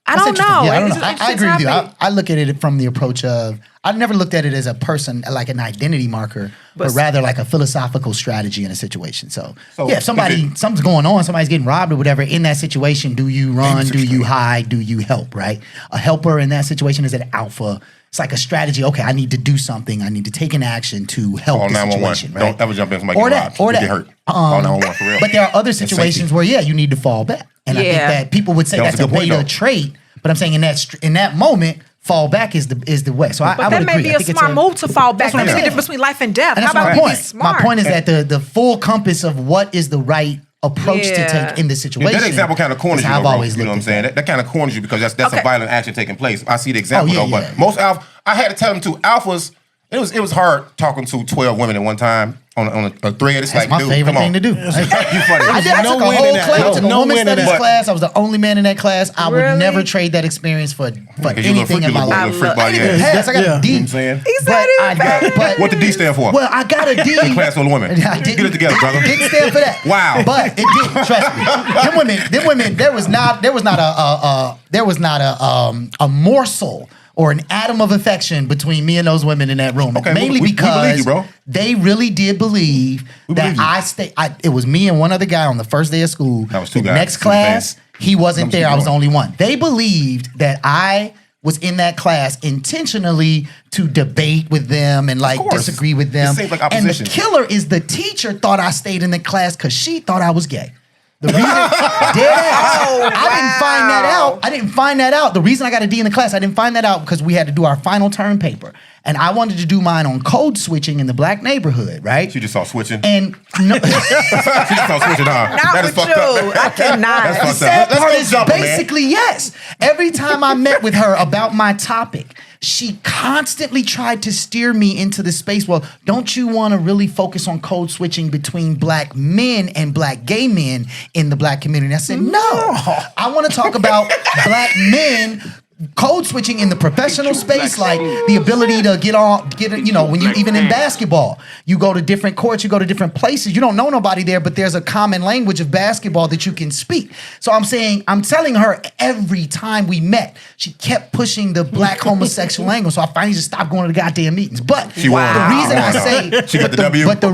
I That's don't interesting. know. Yeah, I don't It's know. just I agree with you. interesting I look at it from the approach of I've never looked at it as a person, like an identity marker, but rather like a philosophical strategy in a situation. So yeah, if something's going on, somebody's getting robbed or whatever, in that situation, do you run? Do you hide? Do you help? Right? A helper in that situation is an alpha. It's like a strategy. Okay, I need to do something. I need to take an action to help Call the 911. situation. Right? Don't ever jump in somebody Or get that, robbed. or You that. get hurt. Call 911 for real. But there are other safety. situations where, yeah, you need to fall back. And I think Yeah. that people would say That was that's a a good point, beta though. trait. But I'm saying in that moment, fall back is the way. So I But would that may agree. be I a think it's smart move to fall back. That's what That I'm may be the saying. difference between life and death. And How that's about my you be point. smart? My point is that the full compass of what is the right approach to Yeah. take in this Yeah, situation. that example kind of corners is you, how though, I've bro. always You know what I'm looked saying? at That kind of corners you because that's Okay. a violent action taking place. I see the example Oh, yeah, though, yeah. but most alpha, I had to tell them too. Alphas, it was hard talking to 12 women at one time on a thread. It's That's like, my dude, favorite come on. thing to do. You funny. I No took a win whole in that. class. I took a No women's win in studies that. class. I was the only man in that class. I would Really? never trade that experience for Because you little anything freak, in you my little life. freak body I didn't ass. pass. I got Yeah. a D. You know what I'm saying? He said it. What the D stand for? Well, I got a D. Class full of women. I didn't- Get it together, brother. It didn't stand for that. Wow. But it didn't. Trust me. Them women. There was not a morsel or an atom of affection between me and those women in that room. Okay, Mainly we believe because you, bro. they really did believe believe you. it was me and one other guy on the first day of school. That was two The guys. next Two fans. class, he wasn't That was there. two I was the boys. only one. They believed that I was in that class intentionally to debate with them and like course. disagree with them. It seems like and the opposition. killer is the teacher thought I stayed in the class because she thought I was gay. The reason, I didn't find that out. I didn't find that out. The reason I got a D in the class, I didn't find that out because we had to do our final term paper. And I wanted to do mine on code switching in the black neighborhood, right? She just saw switching. And no, She just saw switching, huh? Not That is with fucked you. up. I cannot. That's the fucked up. sad Let's part go is jumping, man. basically yes. Every time I met with her about my topic, she constantly tried to steer me into the space. Well, don't you want to really focus on code switching between black men and black gay men in the black community? I said, no. I want to talk about black men code switching in the professional space, like the ability to when you even in basketball, you go to different courts, you go to different places, you don't know nobody there, but there's a common language of basketball that you can speak. So I'm telling her every time we met, she kept pushing the black homosexual angle. So I finally just stopped going to the goddamn meetings. But the reason I say, she got the W. But the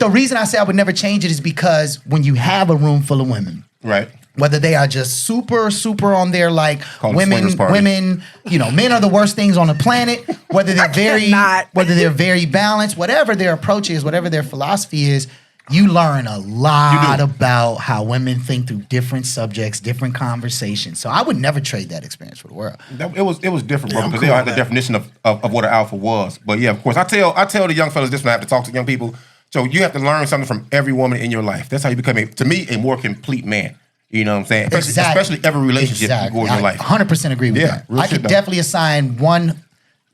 reason I say I would never change it is because when you have a room full of women, right? Whether they are just super on their like women, men are the worst things on the planet. Whether they're very balanced, whatever their approach is, whatever their philosophy is, you learn a lot about how women think through different subjects, different conversations. So I would never trade that experience for the world. It was different, bro, because they all had the definition of what an alpha was. But yeah, of course, I tell the young fellas this when I have to talk to young people. So you have to learn something from every woman in your life. That's how you become, to me, a more complete man. You know what I'm saying? Especially every relationship you go in your life. 100% agree with that. I could definitely assign one,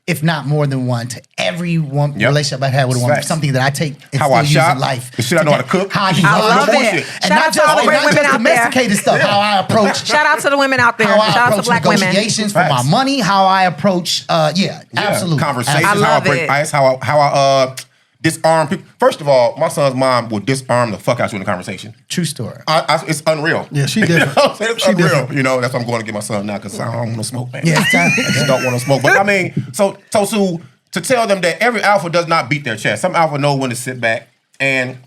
if not more than one, to every one relationship I've had with a woman. Something that I take and still use in life. The shit I know how to cook. How I love it. And not just domesticated stuff. How I approach. Shout out to the women out there. How I Shout out to approach black women. negotiations for my money. How I approach, absolutely. Conversations. I love how I break ice. How I disarm people. First of all, my son's mom will disarm the fuck out you in a conversation. True story. It's unreal. Yeah, she different. It's unreal. Different. You know, that's what I'm going to get my son now because I don't want to smoke, man. Yeah, I just don't want to smoke. But I mean, so to tell them that every alpha does not beat their chest. Some alpha know when to sit back, and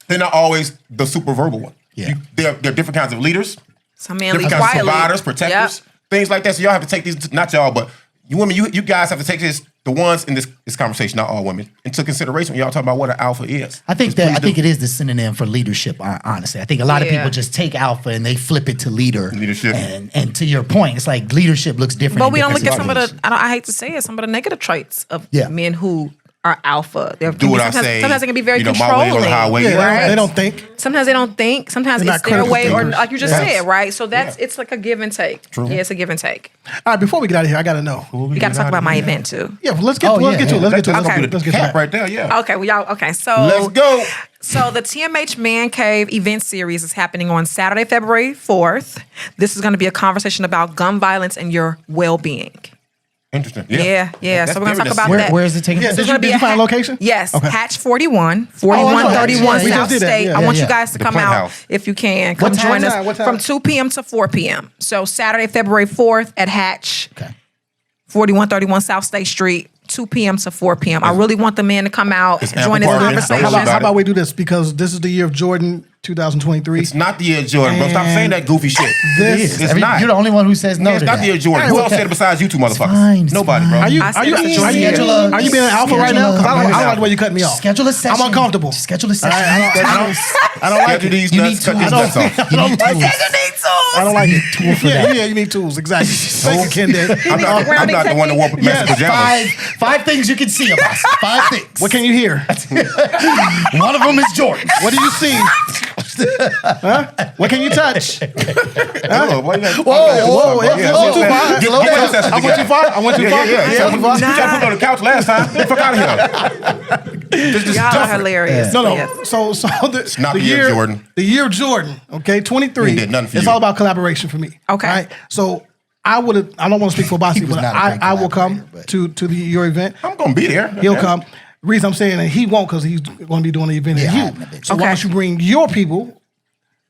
they're not always the super verbal one. Yeah. They're different kinds of leaders. Some men lead different kinds of quietly. providers, protectors, things like that. So y'all have to take these, not y'all, but you women, you guys have to take the ones in this conversation, not all women, into consideration when y'all talk about what an alpha is. I think it is the synonym for leadership, honestly. I think a lot of people just take alpha and they flip it to leadership. And to your point, it's like leadership looks different. But we don't look at some of the, I hate to say it, some of the negative traits of men who are alpha. Do what I say. Sometimes they can be very controlling. My way or the highway. Yeah, they don't think. Sometimes they don't think. Sometimes it's their way, or like you just said, right? So it's like a give and take. True. Yeah, it's a give and take. All right, before we get out of here, I got to know. We got to talk about my event too. Yeah, let's get to it. Let's get to it. Let's get to it. Right there, yeah. Okay, well, y'all. Okay, so let's go. So the TMH Man Cave event series is happening on Saturday, February 4th. This is going to be a conversation about gun violence and your well-being. Interesting. Yeah. So we're going to talk about that. Where is it taking place? Did you find a location? Yes. Okay. Hatch 4131 We South just did that. State. Yeah. I want you guys to come Plant out House. if you can. Come join us What time? from 2 p.m. to 4 p.m. So Saturday, February 4th at Hatch, Okay. 4131 South State Street, 2 p.m. to 4 p.m. I really want the men to come out, It's join ample this parking. conversation. How about we do this? Because this is the year of Jordan 2023. It's not the year of Jordan, bro. Stop And saying that goofy shit. This It's not. You're the only one who says no It's to not that. the year of Jordan. Who else said it besides you two motherfuckers? fine, it's Nobody, fine. bro. Are you I said being an alpha right now? Because I don't like the way you cut me off. Schedule a session. I'm uncomfortable. Schedule a session. I don't like Schedule it. these You nuts, need cut these tools. nuts off. You need tools. I don't like it. Yeah, you need tools. Exactly. Thank you, Ken. I'm not the one that wore Mexican pajamas. Five things you can see of us. 5 things. What can you hear? One of them is Jordan. What do you see? Huh? What can you touch? Whoa, why you gotta- Whoa, Yeah, yeah, slow down. far. Get Slow your down. session I went too together. far. I went too far. Yeah. You You went too tried to far. put me on the couch last time. Get the fuck out of here. This is Y'all are different. hilarious. No. Yes. So not the year of Jordan. The year of Jordan. Okay, 23. He did nothing for It's you. all about collaboration for me. Okay. Right? So I don't want to speak for Bossy, was but not a great I will come collaborator, to your event. I'm gonna be there. He'll come. The reason I'm saying that he won't because he's going to be doing the event Yeah, at I Hugh. hadn't been. So why don't you bring your people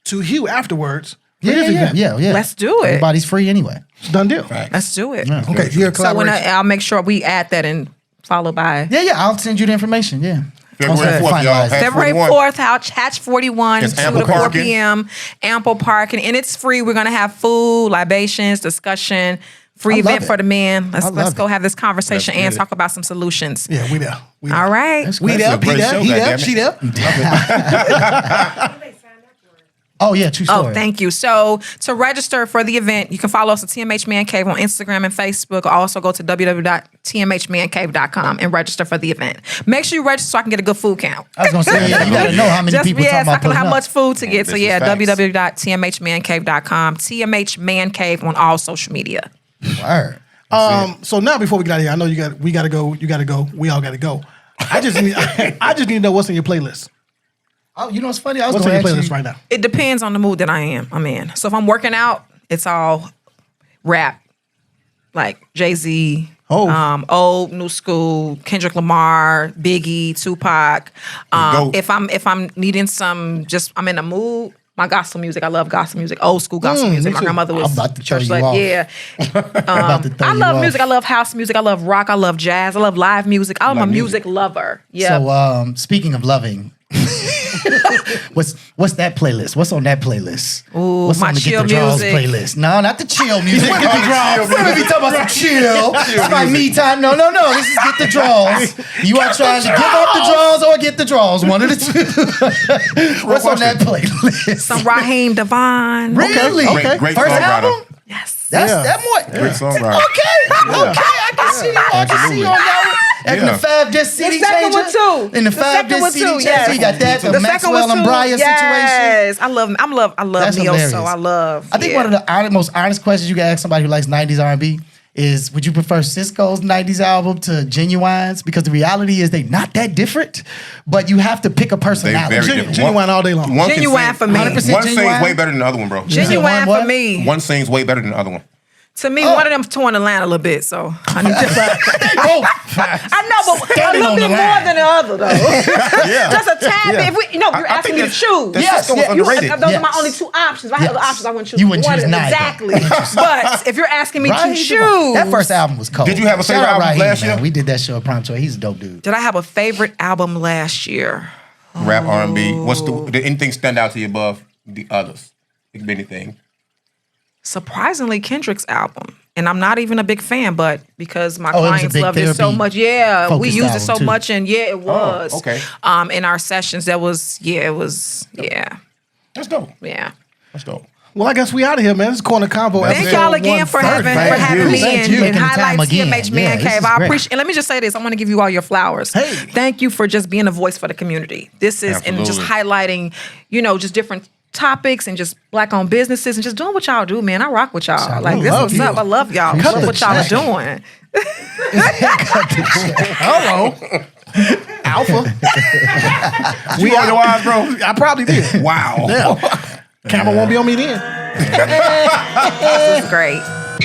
to Hugh afterwards for his event? Yeah. Let's do it. Everybody's free anyway. It's a done deal. Let's do it. Okay, year of So when collaboration. I'll make sure we add that and followed by Yeah. I'll send you the information. Yeah. February 4th, y'all. Hatch February 41. 4th, Hatch 41, It's 2 ample to 4 parking. p.m. Ample parking, and it's free. We're gonna have food, libations, discussion, free I love event it. for the men. I Let's love go it. have this conversation Let's and get it. talk about some solutions. Yeah, we there. We there. All right. We That's there. a great show, He there. goddammit. She there. Oh yeah. True story. Oh, thank you. So to register for the event, you can follow us at TMH Man Cave on Instagram and Facebook. Also go to www.tmhmancave.com and register for the event. Make sure you register so I can get a good food count. I was gonna say you gotta know how many people talking I about can know how pulling up. much food to get. So this is yeah, facts. www.tmhmancave.com. TMH Man Cave on all social media. Word. So now before we get out of here, I know we gotta go. You gotta go. We all gotta go. I just need to know what's in your playlist. Oh, you know what's funny? I was What's in going your to playlist ask you. right now? It depends on the mood that I'm in. So if I'm working out, it's all rap, like Jay-Z, old, new school, Kendrick Lamar, Biggie, Tupac. If I'm needing I'm in a mood. My gospel music, I love gospel music, old school gospel music. My grandmother was I'm about to church throw you led. off. Yeah. I love music. I love house music. I love rock. I love jazz. I love live music. I'm a music lover. Yeah. So speaking of loving, what's that playlist? What's on that playlist? Ooh, what's my on the chill Get the Draws music. playlist? No, not the chill music. Get the Draws. We're gonna be talking about some chill. It's my me time. No. This is Get the Draws. You are trying to give up the draws or get the draws. One of the two. What's on that playlist? Some Raheem Devon. Really? Okay. Great First songwriter. album? Yes. That's Yeah. that more. Great songwriter. Okay, I can see you. I can see you on that one. And the Fab Just City The second one Changer. too. And the The Fab second Just one City too, Changer. yes. So you got that, the second Maxwell one and too. Brian situation. Yes. I love That's Neo hilarious. So I love. I think one of the most honest questions you can ask somebody who likes 90s R&B is, would you prefer Cisco's 90s album to Genuine's? Because the reality is they're not that different, but you have to pick a personality. very different. Genuine all day long. One can Genuine sing- for me. 100% One sings Genuine? way better than the other one, bro. Genuine What? for me. One sings way better than the other one. To me, one of them torn the line a little bit, so I need to. They both. I know, but a Standing little on the bit more line. than the other, though. Just a tad bit. If we, you're I asking think me to choose. the Cisco was yeah, underrated. Those are my Yes. only two options. If I had other options, I wouldn't choose. You wouldn't one choose of them. neither. Exactly. But if you're asking me to Right? choose, That first album was cold. Did you have a Shout favorite out album Raheem, last man. year? We did that show at Prime Tour. He's a dope dude. did I have a favorite album last year? Rap, R&B. Did anything stand out to you above the others? It could be anything. Surprisingly, Kendrick's album. And I'm not even a big fan, but because my Oh, it was a clients big loved it so therapy much. Yeah, we focused used it so album, too. much, and yeah, it was. okay. In our sessions, it was. That's dope. Yeah. That's dope. Well, I guess we out of here, man. This is Corner Convo. Thank episode y'all again for 130. having me Thank and, you. and Taking the time highlights again. CMH Yeah, Man this Cave. is I great. appreciate. And let me just say this: I want to give you all your flowers. Hey. Thank you for just being a voice for the community. This is and just highlighting, just different topics and just black-owned businesses and just doing what y'all do, man. I rock with y'all. Like this love is what's you. up. I love y'all. Cut Love the what y'all are check. doing. Hello. Alpha. We on your eyes, bro? I probably did. Wow. Yeah. Camera won't be on me then. This is great.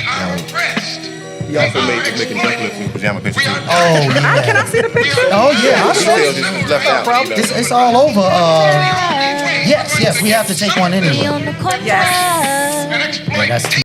I'm impressed. He also making dumplings in pajama pictures. Too. Oh, yeah. Can I see the picture? Oh, yeah. I'll show you. This is left out. It's all over. Yes, we have to take one anyway. Yes. Yeah, that's